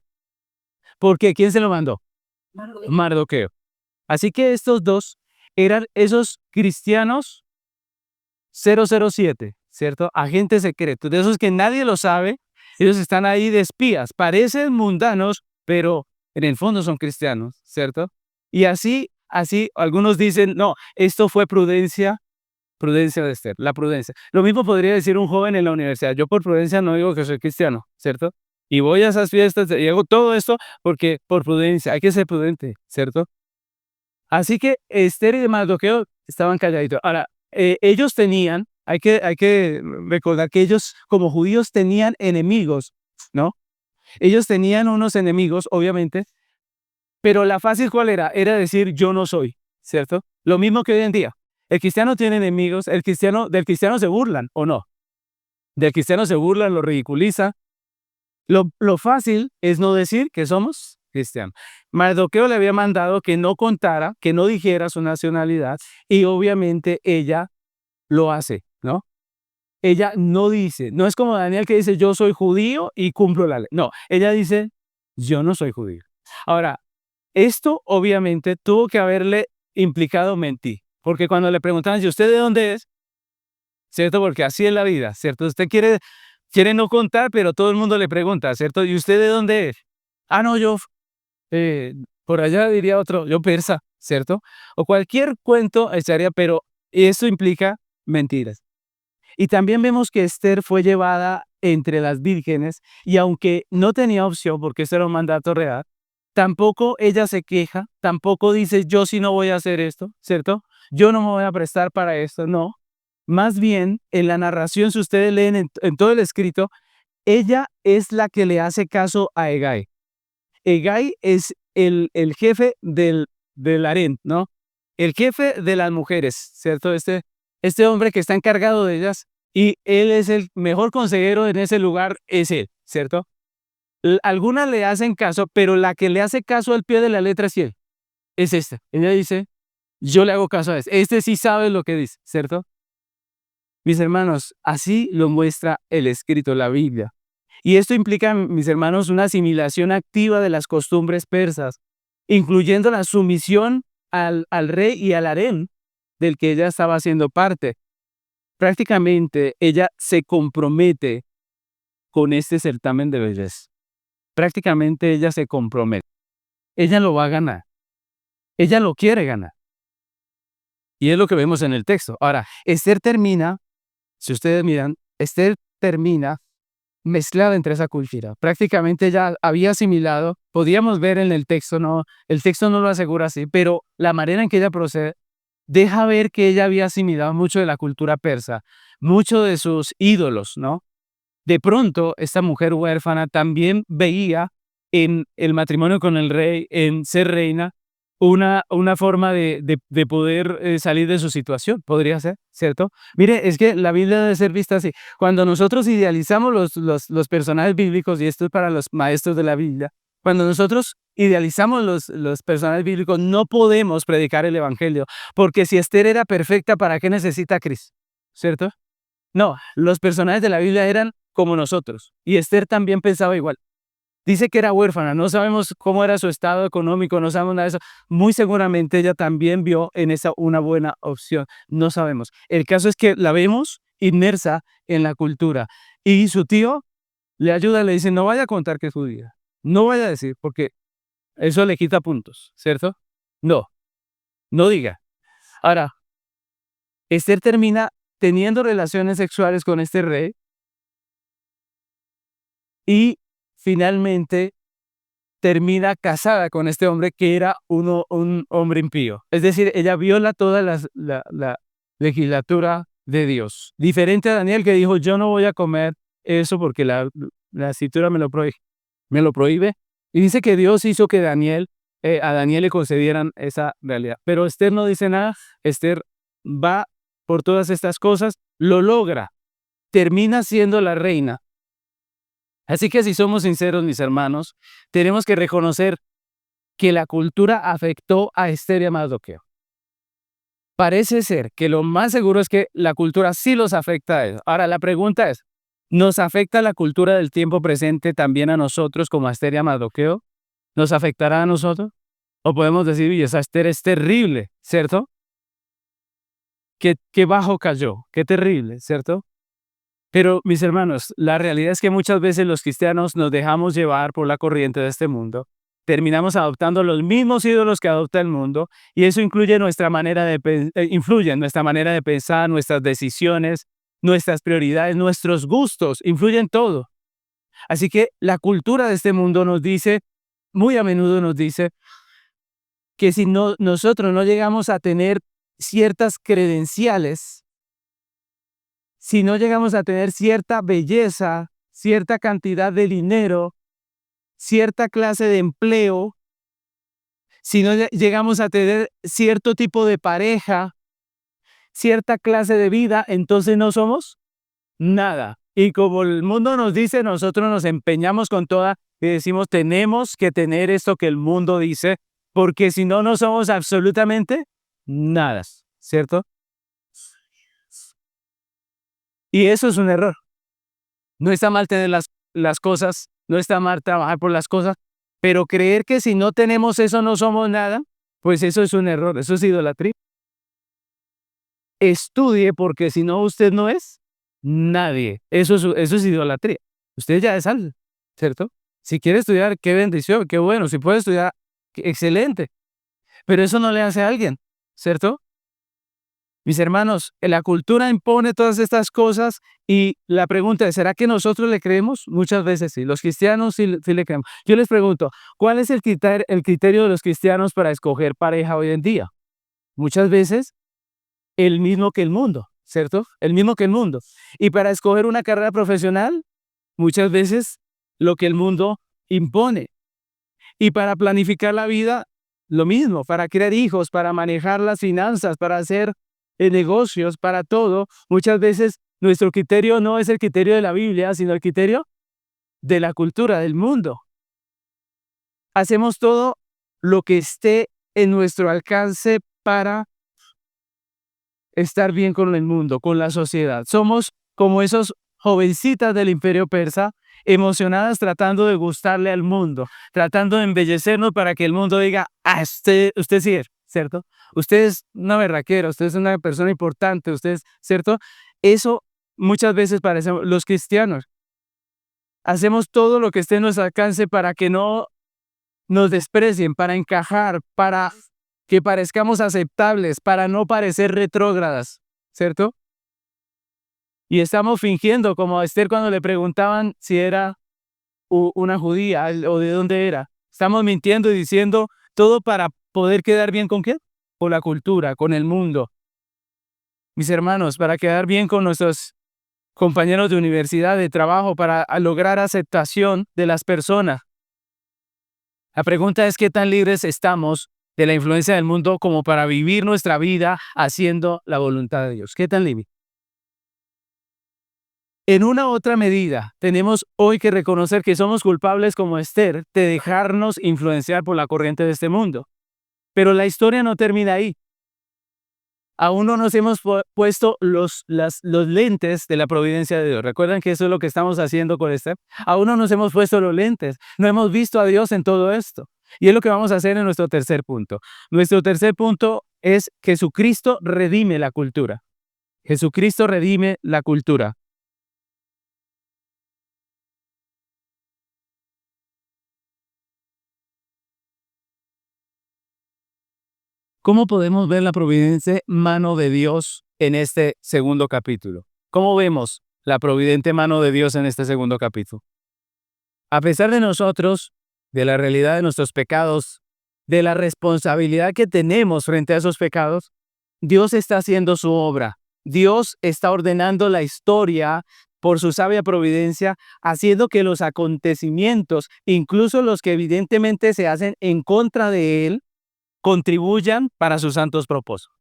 ¿Por qué? ¿Quién se lo mandó? Mardoqueo. Así que estos dos eran esos cristianos 007, ¿cierto? Agentes secretos, de esos que nadie lo sabe. Ellos están ahí de espías, parecen mundanos, pero en el fondo son cristianos, ¿cierto? Y así, algunos dicen, no, esto fue prudencia de Esther, la prudencia. Lo mismo podría decir un joven en la universidad. Yo por prudencia no digo que soy cristiano, ¿cierto? Y voy a esas fiestas y hago todo esto porque por prudencia, hay que ser prudente, ¿cierto? Así que Esther y Mardoqueo estaban calladitos. Ahora, ellos tenían, hay que recordar que ellos como judíos tenían enemigos, ¿no? Ellos tenían unos enemigos, obviamente, pero la fácil ¿cuál era? Era decir yo no soy, ¿cierto? Lo mismo que hoy en día. El cristiano tiene enemigos, del cristiano se burlan, ¿o no? Del cristiano se burlan, lo ridiculizan. Lo fácil es no decir que somos cristianos. Mardoqueo le había mandado que no contara, que no dijera su nacionalidad, y obviamente ella lo hace, ¿no? Ella no dice, no es como Daniel que dice yo soy judío y cumplo la ley. No, ella dice yo no soy judío. Ahora, esto obviamente tuvo que haberle implicado mentir, porque cuando le preguntaban, ¿y usted de dónde es? ¿Cierto? Porque así es la vida, ¿cierto? Usted quiere no contar, pero todo el mundo le pregunta, ¿cierto? ¿Y usted de dónde es? Ah, no, yo, por allá diría otro, yo persa, ¿cierto? O cualquier cuento echaría, pero eso implica mentiras. Y también vemos que Esther fue llevada entre las vírgenes y aunque no tenía opción, porque eso era un mandato real, tampoco ella se queja, tampoco dice yo sí no voy a hacer esto, ¿cierto? Yo no me voy a prestar para esto, no. Más bien, en la narración, si ustedes leen en todo el escrito, ella es la que le hace caso a Hegai. Hegai es el jefe del harén, ¿no? El jefe de las mujeres, ¿cierto? Este hombre que está encargado de ellas y él es el mejor consejero en ese lugar, es él, ¿cierto? Algunas le hacen caso, pero la que le hace caso al pie de la letra es él, es esta. Ella dice, yo le hago caso a este sí sabe lo que dice, ¿cierto? Mis hermanos, así lo muestra el escrito, la Biblia. Y esto implica, mis hermanos, una asimilación activa de las costumbres persas, incluyendo la sumisión al rey y al harén del que ella estaba haciendo parte. Prácticamente ella se compromete con este certamen de belleza. Prácticamente ella se compromete. Ella lo va a ganar. Ella lo quiere ganar. Y es lo que vemos en el texto. Ahora, Esther termina, si ustedes miran, Esther termina mezclada entre esa cultura. Prácticamente ya había asimilado, podíamos ver en el texto no lo asegura así, pero la manera en que ella procede deja ver que ella había asimilado mucho de la cultura persa, mucho de sus ídolos, ¿no? De pronto, esta mujer huérfana también veía en el matrimonio con el rey, en ser reina, una forma de poder salir de su situación, podría ser, ¿cierto? Mire, es que la Biblia debe ser vista así. Cuando nosotros idealizamos los personajes bíblicos, y esto es para los maestros de la Biblia, cuando nosotros idealizamos los personajes bíblicos, no podemos predicar el Evangelio, porque si Esther era perfecta, ¿para qué necesita a Cristo? ¿Cierto? No, los personajes de la Biblia eran como nosotros, y Esther también pensaba igual. Dice que era huérfana, no sabemos cómo era su estado económico, no sabemos nada de eso. Muy seguramente ella también vio en esa una buena opción, no sabemos. El caso es que la vemos inmersa en la cultura, y su tío le ayuda, le dice, no vaya a contar que es judía, no vaya a decir, porque eso le quita puntos, ¿cierto? No, no diga. Ahora, Esther termina teniendo relaciones sexuales con este rey, y finalmente termina casada con este hombre que era un hombre impío. Es decir, ella viola toda la legislatura de Dios. Diferente a Daniel que dijo, yo no voy a comer eso porque la escritura me lo prohíbe. Y dice que Dios hizo que a Daniel le concedieran esa realidad. Pero Esther no dice nada. Esther va por todas estas cosas, lo logra, termina siendo la reina. Así que si somos sinceros, mis hermanos, tenemos que reconocer que la cultura afectó a Esther y a Mardoqueo. Parece ser que lo más seguro es que la cultura sí los afecta a ellos. Ahora, la pregunta es, ¿nos afecta la cultura del tiempo presente también a nosotros como a Esther y a Mardoqueo? ¿Nos afectará a nosotros? O podemos decir, oye, esa Esther es terrible, ¿cierto? Qué bajo cayó, qué terrible, ¿cierto? Pero, mis hermanos, la realidad es que muchas veces los cristianos nos dejamos llevar por la corriente de este mundo. Terminamos adoptando los mismos ídolos que adopta el mundo, y eso influye en nuestra manera de pensar, nuestras decisiones, nuestras prioridades, nuestros gustos, influye en todo. Así que la cultura de este mundo nos dice, muy a menudo nos dice, que si nosotros no llegamos a tener ciertas credenciales, si no llegamos a tener cierta belleza, cierta cantidad de dinero, cierta clase de empleo, si no llegamos a tener cierto tipo de pareja, cierta clase de vida, entonces no somos nada. Y como el mundo nos dice, nosotros nos empeñamos con toda y decimos, tenemos que tener esto que el mundo dice, porque si no, no somos absolutamente nada, ¿cierto? Y eso es un error. No está mal tener las cosas, no está mal trabajar por las cosas, pero creer que si no tenemos eso no somos nada, pues eso es un error, eso es idolatría. Estudie porque si no usted no es nadie. Eso es idolatría. Usted ya es algo, ¿cierto? Si quiere estudiar, qué bendición, qué bueno. Si puede estudiar, excelente. Pero eso no le hace a alguien, ¿cierto? Mis hermanos, la cultura impone todas estas cosas y la pregunta es, ¿será que nosotros le creemos? Muchas veces sí, los cristianos sí le creemos. Yo les pregunto, ¿cuál es el criterio de los cristianos para escoger pareja hoy en día? Muchas veces el mismo que el mundo, ¿cierto? El mismo que el mundo. Y para escoger una carrera profesional, muchas veces lo que el mundo impone. Y para planificar la vida, lo mismo, para crear hijos, para manejar las finanzas, para hacer negocios, para todo. Muchas veces nuestro criterio no es el criterio de la Biblia, sino el criterio de la cultura, del mundo. Hacemos todo lo que esté en nuestro alcance para estar bien con el mundo, con la sociedad. Somos como esos jovencitas del Imperio Persa, emocionadas tratando de gustarle al mundo, tratando de embellecernos para que el mundo diga, ah, usted sí es, ¿cierto? Usted es una berraquera, usted es una persona importante, usted es, ¿cierto? Eso muchas veces parecemos los cristianos. Hacemos todo lo que esté en nuestro alcance para que no nos desprecien, para encajar, para que parezcamos aceptables, para no parecer retrógradas, ¿cierto? Y estamos fingiendo, como a Esther cuando le preguntaban si era una judía o de dónde era. Estamos mintiendo y diciendo todo para poder quedar bien ¿con qué? Con la cultura, con el mundo. Mis hermanos, para quedar bien con nuestros compañeros de universidad, de trabajo, para lograr aceptación de las personas. La pregunta es qué tan libres estamos de la influencia del mundo como para vivir nuestra vida haciendo la voluntad de Dios. ¿Qué tan libre? En una otra medida, tenemos hoy que reconocer que somos culpables como Esther de dejarnos influenciar por la corriente de este mundo. Pero la historia no termina ahí. Aún no nos hemos puesto los lentes de la providencia de Dios. ¿Recuerdan que eso es lo que estamos haciendo con Esther? Aún no nos hemos puesto los lentes. No hemos visto a Dios en todo esto. Y es lo que vamos a hacer en nuestro tercer punto. Nuestro tercer punto es Jesucristo redime la cultura. Jesucristo redime la cultura. ¿Cómo podemos ver la providente mano de Dios en este segundo capítulo? ¿Cómo vemos la providente mano de Dios en este segundo capítulo? A pesar de nosotros, de la realidad de nuestros pecados, de la responsabilidad que tenemos frente a esos pecados, Dios está haciendo su obra. Dios está ordenando la historia por su sabia providencia, haciendo que los acontecimientos, incluso los que evidentemente se hacen en contra de Él, contribuyan para sus santos propósitos.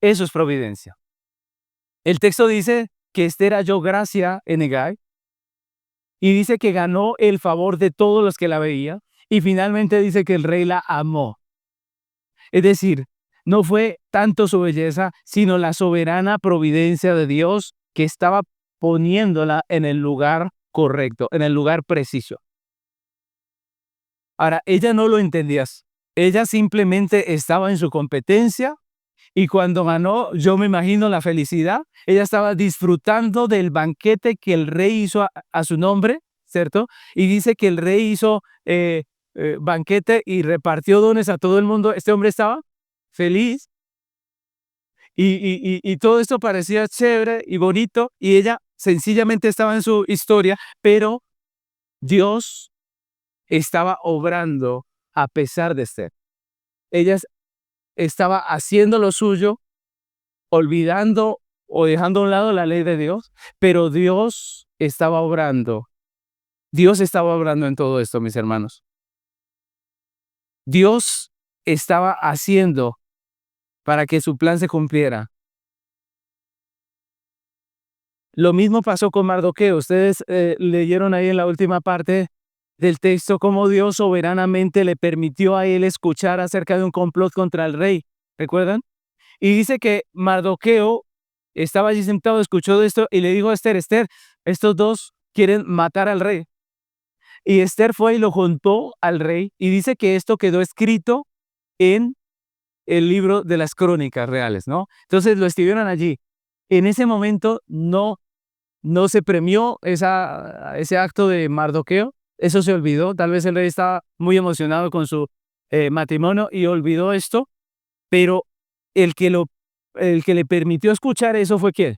Eso es providencia. El texto dice que Esther halló gracia en Hegai y dice que ganó el favor de todos los que la veían y finalmente dice que el rey la amó. Es decir, no fue tanto su belleza, sino la soberana providencia de Dios que estaba poniéndola en el lugar correcto, en el lugar preciso. Ahora, ella no lo entendía. Ella simplemente estaba en su competencia y cuando ganó, yo me imagino la felicidad. Ella estaba disfrutando del banquete que el rey hizo a su nombre, ¿cierto? Y dice que el rey hizo banquete y repartió dones a todo el mundo. Este hombre estaba feliz y todo esto parecía chévere y bonito y ella sencillamente estaba en su historia, pero Dios estaba obrando a pesar de ser. Ella estaba haciendo lo suyo, olvidando o dejando a un lado la ley de Dios, pero Dios estaba obrando. Dios estaba obrando en todo esto, mis hermanos. Dios estaba haciendo para que su plan se cumpliera. Lo mismo pasó con Mardoqueo. Ustedes leyeron ahí en la última parte del texto cómo Dios soberanamente le permitió a él escuchar acerca de un complot contra el rey. ¿Recuerdan? Y dice que Mardoqueo estaba allí sentado, escuchó esto y le dijo a Esther, Esther, estos dos quieren matar al rey. Y Esther fue y lo contó al rey y dice que esto quedó escrito en el libro de las crónicas reales, ¿no? Entonces lo escribieron allí. En ese momento no se premió ese acto de Mardoqueo, eso se olvidó, tal vez el rey estaba muy emocionado con su matrimonio y olvidó esto, pero el que lo el que le permitió escuchar eso fue ¿quién?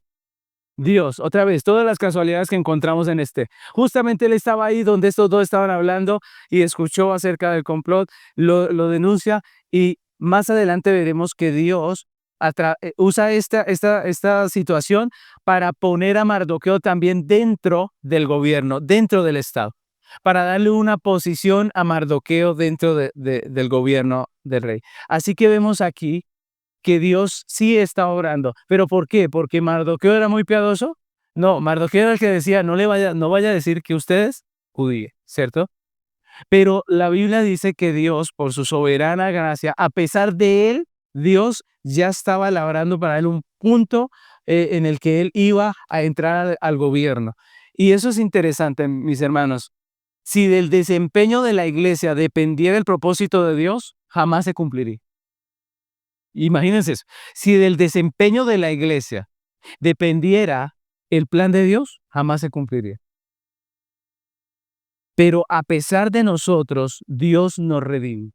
Dios. Otra vez, todas las casualidades que encontramos en este. Justamente él estaba ahí donde estos dos estaban hablando y escuchó acerca del complot, lo denuncia y más adelante veremos que Dios usa esta situación para poner a Mardoqueo también dentro del gobierno, dentro del Estado, para darle una posición a Mardoqueo dentro del gobierno del rey. Así que vemos aquí que Dios sí está obrando. ¿Pero por qué? ¿Porque Mardoqueo era muy piadoso? No, Mardoqueo era el que decía, no vaya a decir que ustedes judíos, ¿cierto? Pero la Biblia dice que Dios, por su soberana gracia, a pesar de él, Dios ya estaba labrando para él un punto en el que él iba a entrar al gobierno. Y eso es interesante, mis hermanos. Si del desempeño de la iglesia dependiera el propósito de Dios, jamás se cumpliría. Imagínense eso. Si del desempeño de la iglesia dependiera el plan de Dios, jamás se cumpliría. Pero a pesar de nosotros, Dios nos redime.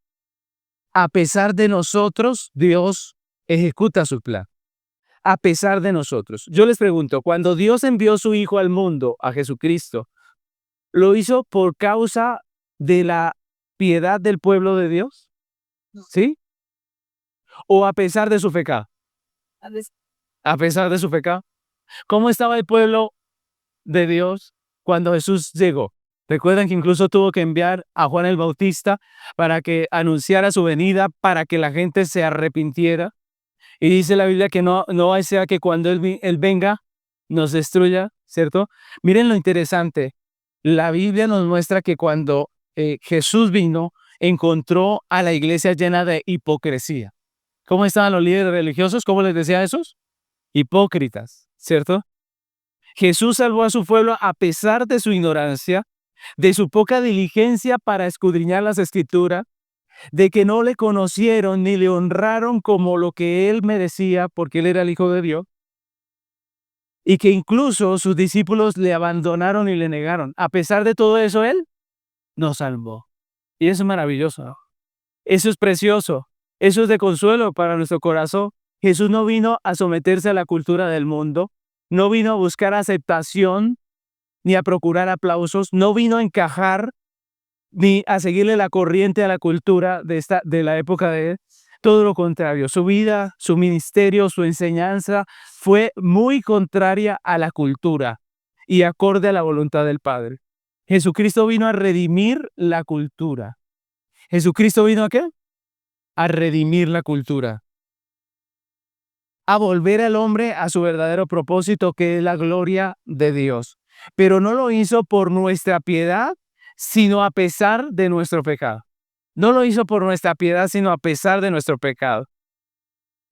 A pesar de nosotros, Dios ejecuta su plan. A pesar de nosotros. Yo les pregunto, cuando Dios envió su Hijo al mundo, a Jesucristo, ¿lo hizo por causa de la piedad del pueblo de Dios? ¿Sí? ¿O a pesar de su pecado? A pesar de su pecado. ¿Cómo estaba el pueblo de Dios cuando Jesús llegó? Recuerdan que incluso tuvo que enviar a Juan el Bautista para que anunciara su venida, para que la gente se arrepintiera. Y dice la Biblia que no sea que cuando él venga nos destruya, ¿cierto? Miren lo interesante. La Biblia nos muestra que cuando Jesús vino, encontró a la iglesia llena de hipocresía. ¿Cómo estaban los líderes religiosos? ¿Cómo les decía a esos? Hipócritas, ¿cierto? Jesús salvó a su pueblo a pesar de su ignorancia, de su poca diligencia para escudriñar las escrituras, de que no le conocieron ni le honraron como lo que él merecía porque él era el Hijo de Dios, y que incluso sus discípulos le abandonaron y le negaron. A pesar de todo eso, él nos salvó. Y eso es maravilloso, ¿no? Eso es precioso. Eso es de consuelo para nuestro corazón. Jesús no vino a someterse a la cultura del mundo, no vino a buscar aceptación ni a procurar aplausos, no vino a encajar ni a seguirle la corriente a la cultura de la época de él. Todo lo contrario, su vida, su ministerio, su enseñanza fue muy contraria a la cultura y acorde a la voluntad del Padre. Jesucristo vino a redimir la cultura. ¿Jesucristo vino a qué? A redimir la cultura. A volver al hombre a su verdadero propósito, que es la gloria de Dios. Pero no lo hizo por nuestra piedad, sino a pesar de nuestro pecado. No lo hizo por nuestra piedad, sino a pesar de nuestro pecado.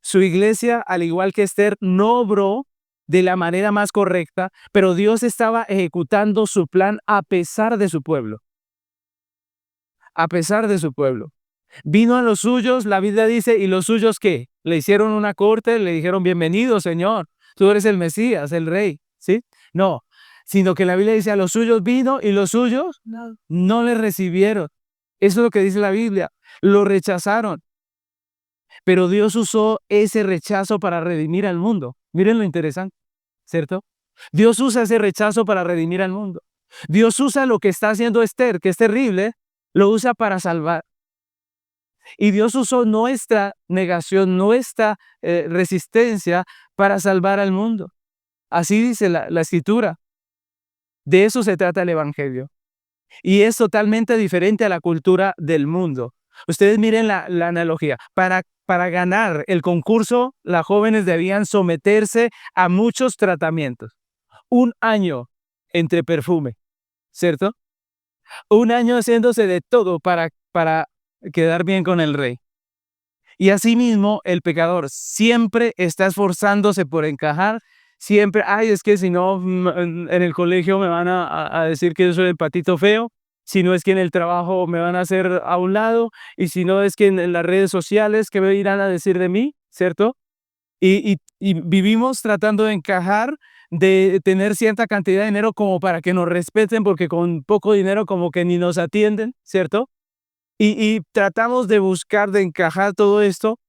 Su iglesia, al igual que Esther, no obró de la manera más correcta, pero Dios estaba ejecutando su plan a pesar de su pueblo. A pesar de su pueblo. Vino a los suyos, la Biblia dice, ¿y los suyos qué? Le hicieron una corte, le dijeron, bienvenido, Señor, tú eres el Mesías, el Rey, ¿sí? No, sino que la Biblia dice, a los suyos vino y los suyos no le recibieron. Eso es lo que dice la Biblia, lo rechazaron. Pero Dios usó ese rechazo para redimir al mundo. Miren lo interesante, ¿cierto? Dios usa ese rechazo para redimir al mundo. Dios usa lo que está haciendo Esther, que es terrible, lo usa para salvar. Y Dios usó nuestra negación, nuestra resistencia para salvar al mundo. Así dice la Escritura. De eso se trata el Evangelio. Y es totalmente diferente a la cultura del mundo. Ustedes miren la analogía. Para ganar el concurso, las jóvenes debían someterse a muchos tratamientos. 1 año entre perfume, ¿cierto? 1 año haciéndose de todo para quedar bien con el rey. Y asimismo, el pecador siempre está esforzándose por encajar, siempre, es que si no, en el colegio me van a decir que yo soy el patito feo, si no es que en el trabajo me van a hacer a un lado, y si no es que en las redes sociales, ¿qué me irán a decir de mí? ¿Cierto? Y vivimos tratando de encajar, de tener cierta cantidad de dinero como para que nos respeten, porque con poco dinero como que ni nos atienden, ¿cierto? Y tratamos de buscar, de encajar todo esto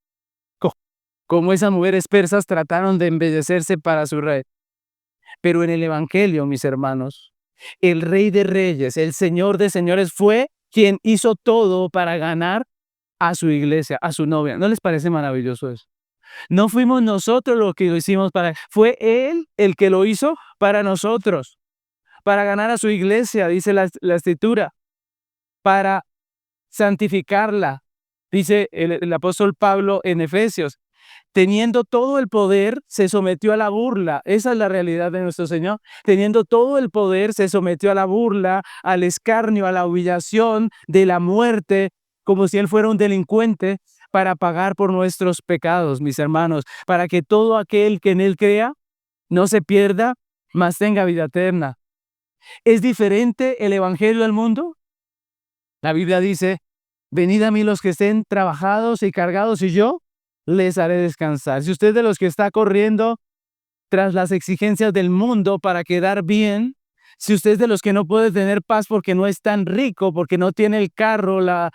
como esas mujeres persas trataron de embellecerse para su rey. Pero en el Evangelio, mis hermanos, el Rey de Reyes, el Señor de Señores, fue quien hizo todo para ganar a su iglesia, a su novia. ¿No les parece maravilloso eso? No fuimos nosotros los que lo hicimos fue Él el que lo hizo para nosotros, para ganar a su iglesia, dice la Escritura, para santificarla, dice el apóstol Pablo en Efesios. Teniendo todo el poder, se sometió a la burla. Esa es la realidad de nuestro Señor. Teniendo todo el poder, se sometió a la burla, al escarnio, a la humillación, de la muerte, como si Él fuera un delincuente, para pagar por nuestros pecados, mis hermanos, para que todo aquel que en Él crea no se pierda, mas tenga vida eterna. ¿Es diferente el Evangelio al mundo? La Biblia dice, venid a mí los que estén trabajados y cargados, y yo les haré descansar. Si usted es de los que está corriendo tras las exigencias del mundo para quedar bien, si usted es de los que no puede tener paz porque no es tan rico, porque no tiene el carro, la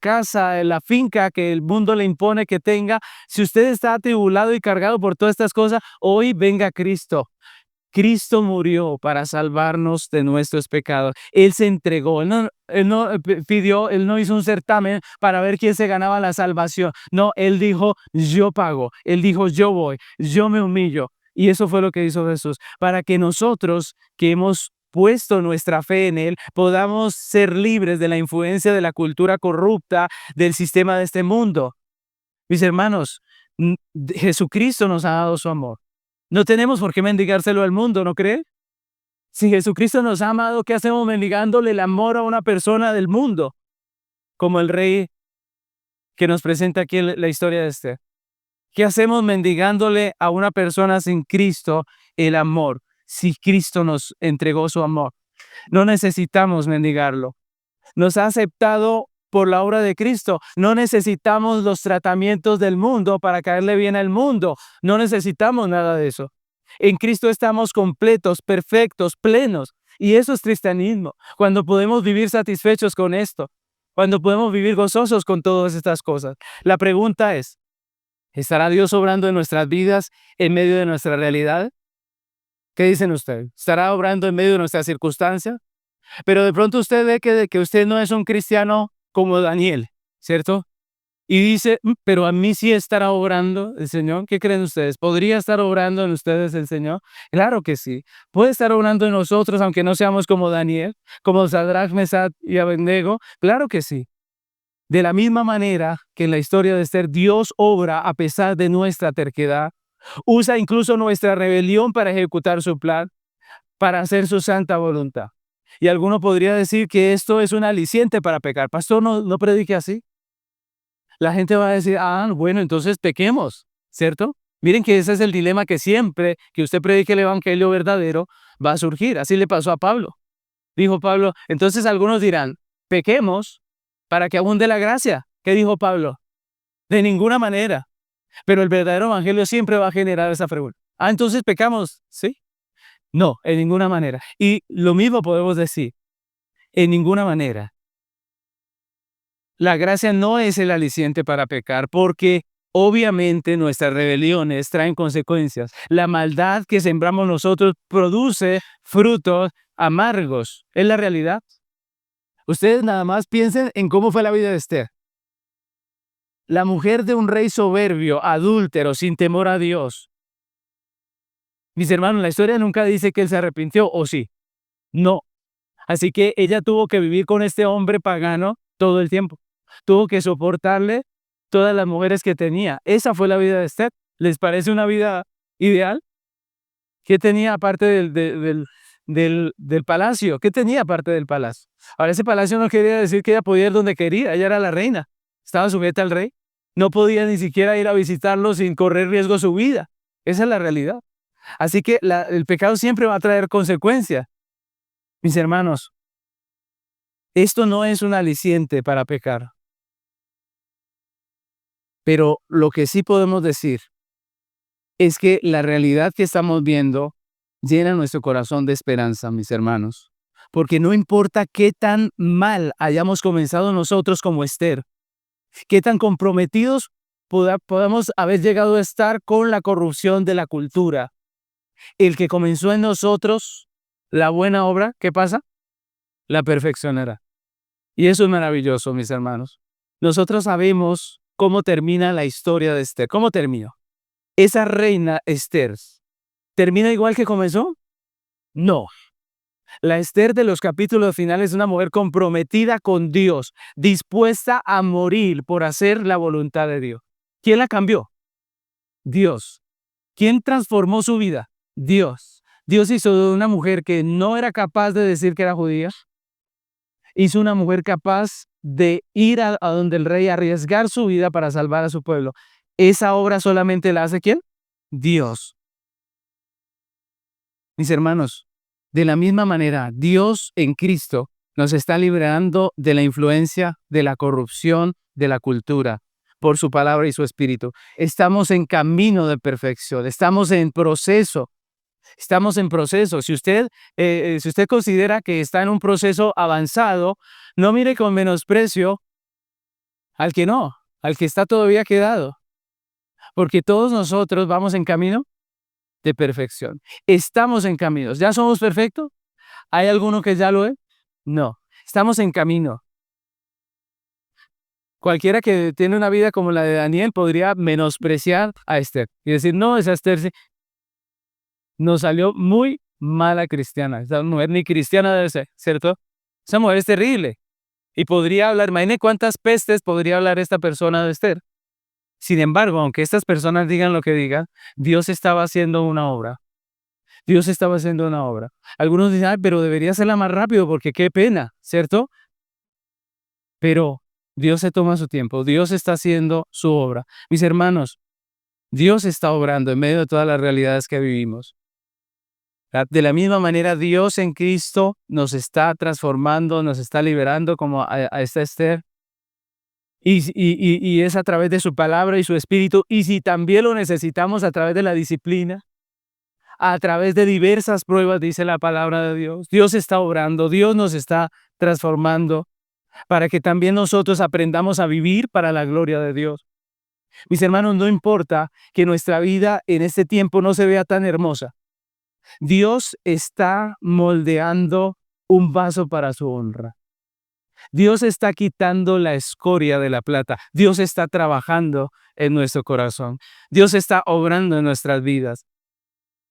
casa, la finca que el mundo le impone que tenga, si usted está atribulado y cargado por todas estas cosas, hoy venga Cristo. Cristo murió para salvarnos de nuestros pecados. Él se entregó. Él no pidió, Él no hizo un certamen para ver quién se ganaba la salvación. No, Él dijo, yo pago. Él dijo, yo voy, yo me humillo. Y eso fue lo que hizo Jesús, para que nosotros que hemos puesto nuestra fe en Él, podamos ser libres de la influencia de la cultura corrupta del sistema de este mundo. Mis hermanos, Jesucristo nos ha dado su amor. No tenemos por qué mendigárselo al mundo, ¿no cree? Si Jesucristo nos ha amado, ¿qué hacemos mendigándole el amor a una persona del mundo? Como el rey que nos presenta aquí la historia de Esther. ¿Qué hacemos mendigándole a una persona sin Cristo el amor? Si Cristo nos entregó su amor. No necesitamos mendigarlo. Nos ha aceptado por la obra de Cristo. No necesitamos los tratamientos del mundo para caerle bien al mundo. No necesitamos nada de eso. En Cristo estamos completos, perfectos, plenos. Y eso es cristianismo. Cuando podemos vivir satisfechos con esto. Cuando podemos vivir gozosos con todas estas cosas. La pregunta es, ¿estará Dios obrando en nuestras vidas en medio de nuestra realidad? ¿Qué dicen ustedes? ¿Estará obrando en medio de nuestras circunstancias? Pero de pronto usted ve que usted no es un cristiano como Daniel, ¿cierto? Y dice, pero a mí sí estará obrando el Señor. ¿Qué creen ustedes? ¿Podría estar obrando en ustedes el Señor? Claro que sí. Puede estar obrando en nosotros, aunque no seamos como Daniel, como Sadrach, Mesach y Abednego. Claro que sí. De la misma manera que en la historia de Esther, Dios obra a pesar de nuestra terquedad. Usa incluso nuestra rebelión para ejecutar su plan, para hacer su santa voluntad. Y alguno podría decir que esto es un aliciente para pecar. Pastor, no predique así. La gente va a decir, bueno, entonces pequemos, ¿cierto? Miren que ese es el dilema que siempre que usted predique el evangelio verdadero va a surgir. Así le pasó a Pablo. Dijo Pablo, entonces algunos dirán, pequemos para que abunde la gracia. ¿Qué dijo Pablo? De ninguna manera. Pero el verdadero evangelio siempre va a generar esa pregunta. Entonces pecamos, ¿sí? No, en ninguna manera. Y lo mismo podemos decir, en ninguna manera. La gracia no es el aliciente para pecar, porque obviamente nuestras rebeliones traen consecuencias. La maldad que sembramos nosotros produce frutos amargos. ¿Es la realidad? Ustedes nada más piensen en cómo fue la vida de Esther. La mujer de un rey soberbio, adúltero, sin temor a Dios. Mis hermanos, la historia nunca dice que él se arrepintió, ¿o sí? No. Así que ella tuvo que vivir con este hombre pagano todo el tiempo. Tuvo que soportarle todas las mujeres que tenía. Esa fue la vida de Esther. ¿Les parece una vida ideal? ¿Qué tenía aparte del palacio? ¿Qué tenía aparte del palacio? Ahora, ese palacio no quería decir que ella podía ir donde quería. Ella era la reina. Estaba sujeta al rey. No podía ni siquiera ir a visitarlo sin correr riesgo su vida. Esa es la realidad. Así que el pecado siempre va a traer consecuencias. Mis hermanos, esto no es un aliciente para pecar. Pero lo que sí podemos decir es que la realidad que estamos viendo llena nuestro corazón de esperanza, mis hermanos. Porque no importa qué tan mal hayamos comenzado nosotros como Esther, qué tan comprometidos podamos haber llegado a estar con la corrupción de la cultura. El que comenzó en nosotros la buena obra, ¿qué pasa? La perfeccionará. Y eso es maravilloso, mis hermanos. Nosotros sabemos cómo termina la historia de Esther. ¿Cómo terminó? Esa reina Esther, ¿termina igual que comenzó? No. La Esther de los capítulos finales es una mujer comprometida con Dios, dispuesta a morir por hacer la voluntad de Dios. ¿Quién la cambió? Dios. ¿Quién transformó su vida? Dios. Dios hizo de una mujer que no era capaz de decir que era judía, hizo una mujer capaz de ir a donde el rey, arriesgar su vida para salvar a su pueblo. ¿Esa obra solamente la hace quién? Dios. Mis hermanos, de la misma manera, Dios en Cristo nos está liberando de la influencia de la corrupción de la cultura por su palabra y su espíritu. Estamos en camino de perfección, estamos en proceso. Estamos en proceso. Si usted considera que está en un proceso avanzado, no mire con menosprecio al que no, al que está todavía quedado, porque todos nosotros vamos en camino de perfección. Estamos en caminos. ¿Ya somos perfectos? ¿Hay alguno que ya lo es? No. Estamos en camino. Cualquiera que tiene una vida como la de Daniel podría menospreciar a Esther y decir, no, esa Esther nos salió muy mala cristiana. Esa mujer ni cristiana debe ser, ¿cierto? Esa mujer es terrible. Y podría hablar, imagine cuántas pestes podría hablar esta persona de Esther. Sin embargo, aunque estas personas digan lo que digan, Dios estaba haciendo una obra. Dios estaba haciendo una obra. Algunos dicen, ay, pero debería hacerla más rápido porque qué pena, ¿cierto? Pero Dios se toma su tiempo. Dios está haciendo su obra. Mis hermanos, Dios está obrando en medio de todas las realidades que vivimos. De la misma manera, Dios en Cristo nos está transformando, nos está liberando como a esta Esther. Y es a través de su palabra y su espíritu. Y si también lo necesitamos a través de la disciplina, a través de diversas pruebas, dice la palabra de Dios. Dios está obrando, Dios nos está transformando para que también nosotros aprendamos a vivir para la gloria de Dios. Mis hermanos, no importa que nuestra vida en este tiempo no se vea tan hermosa. Dios está moldeando un vaso para su honra. Dios está quitando la escoria de la plata. Dios está trabajando en nuestro corazón. Dios está obrando en nuestras vidas.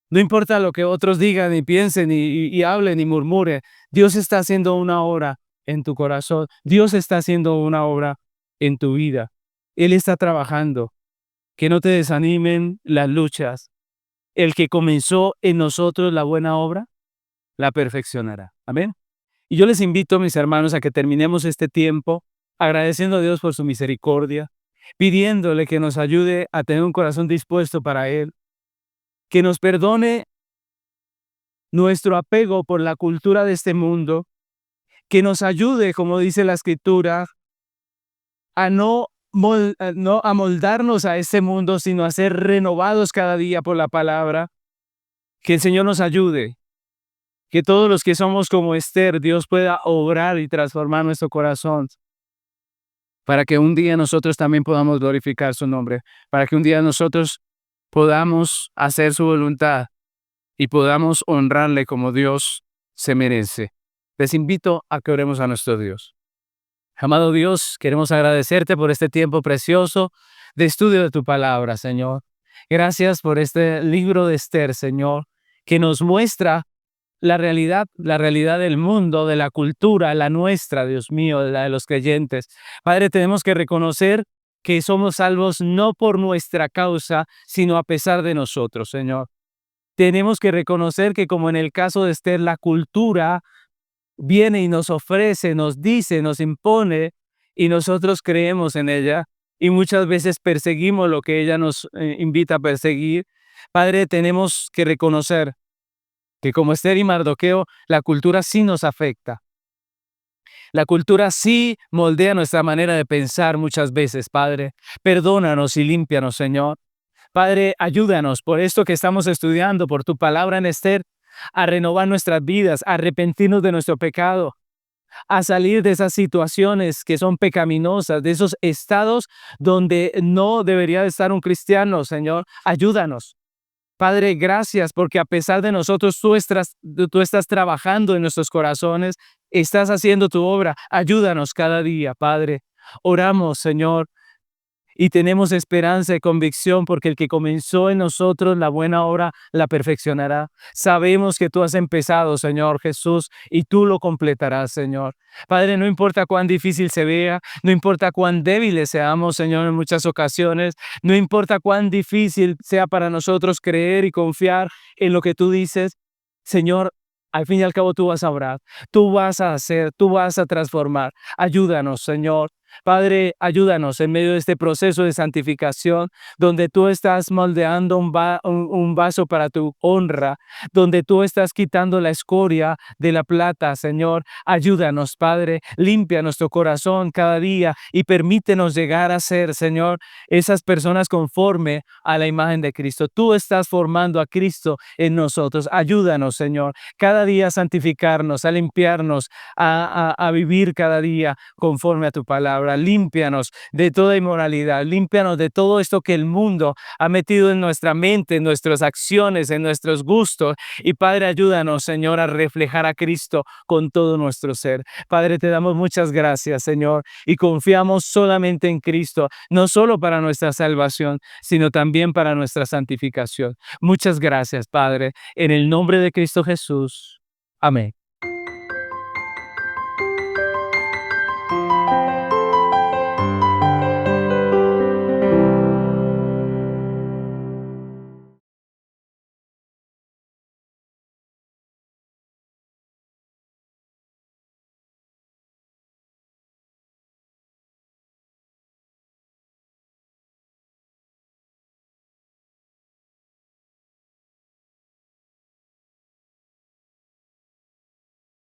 No importa lo que otros digan y piensen y hablen y murmuren. Dios está haciendo una obra en tu corazón. Dios está haciendo una obra en tu vida. Él está trabajando. Que no te desanimen las luchas. El que comenzó en nosotros la buena obra, la perfeccionará. Amén. Y yo les invito, mis hermanos, a que terminemos este tiempo agradeciendo a Dios por su misericordia, pidiéndole que nos ayude a tener un corazón dispuesto para Él, que nos perdone nuestro apego por la cultura de este mundo, que nos ayude, como dice la Escritura, a no amoldarnos a este mundo, sino a ser renovados cada día por la palabra. Que el Señor nos ayude. Que todos los que somos como Esther, Dios pueda obrar y transformar nuestro corazón para que un día nosotros también podamos glorificar su nombre, para que un día nosotros podamos hacer su voluntad y podamos honrarle como Dios se merece. Les invito a que oremos a nuestro Dios. Amado Dios, queremos agradecerte por este tiempo precioso de estudio de tu palabra, Señor. Gracias por este libro de Esther, Señor, que nos muestra la realidad del mundo, de la cultura, la nuestra, Dios mío, la de los creyentes. Padre, tenemos que reconocer que somos salvos no por nuestra causa, sino a pesar de nosotros, Señor. Tenemos que reconocer que, como en el caso de Esther, la cultura viene y nos ofrece, nos dice, nos impone, y nosotros creemos en ella, y muchas veces perseguimos lo que ella nos invita a perseguir. Padre, tenemos que reconocer que como Esther y Mardoqueo, la cultura sí nos afecta. La cultura sí moldea nuestra manera de pensar muchas veces, Padre. Perdónanos y límpianos, Señor. Padre, ayúdanos por esto que estamos estudiando, por tu palabra en Esther, a renovar nuestras vidas, a arrepentirnos de nuestro pecado, a salir de esas situaciones que son pecaminosas, de esos estados donde no debería de estar un cristiano, Señor. Ayúdanos. Padre, gracias porque a pesar de nosotros, tú estás trabajando en nuestros corazones, estás haciendo tu obra. Ayúdanos cada día, Padre. Oramos, Señor, y tenemos esperanza y convicción porque el que comenzó en nosotros la buena obra la perfeccionará. Sabemos que tú has empezado, Señor Jesús, y tú lo completarás, Señor. Padre, no importa cuán difícil se vea, no importa cuán débiles seamos, Señor, en muchas ocasiones, no importa cuán difícil sea para nosotros creer y confiar en lo que tú dices, Señor, al fin y al cabo tú vas a obrar, tú vas a hacer, tú vas a transformar. Ayúdanos, Señor. Padre, ayúdanos en medio de este proceso de santificación, donde tú estás moldeando un vaso para tu honra, donde tú estás quitando la escoria de la plata, Señor. Ayúdanos, Padre, limpia nuestro corazón cada día y permítenos llegar a ser, Señor, esas personas conforme a la imagen de Cristo. Tú estás formando a Cristo en nosotros. Ayúdanos, Señor, cada día a santificarnos, a limpiarnos, a vivir cada día conforme a tu palabra. Límpianos de toda inmoralidad, límpianos de todo esto que el mundo ha metido en nuestra mente, en nuestras acciones, en nuestros gustos. Y Padre, ayúdanos, Señor, a reflejar a Cristo con todo nuestro ser. Padre, te damos muchas gracias, Señor, y confiamos solamente en Cristo, no solo para nuestra salvación, sino también para nuestra santificación. Muchas gracias, Padre, en el nombre de Cristo Jesús. Amén.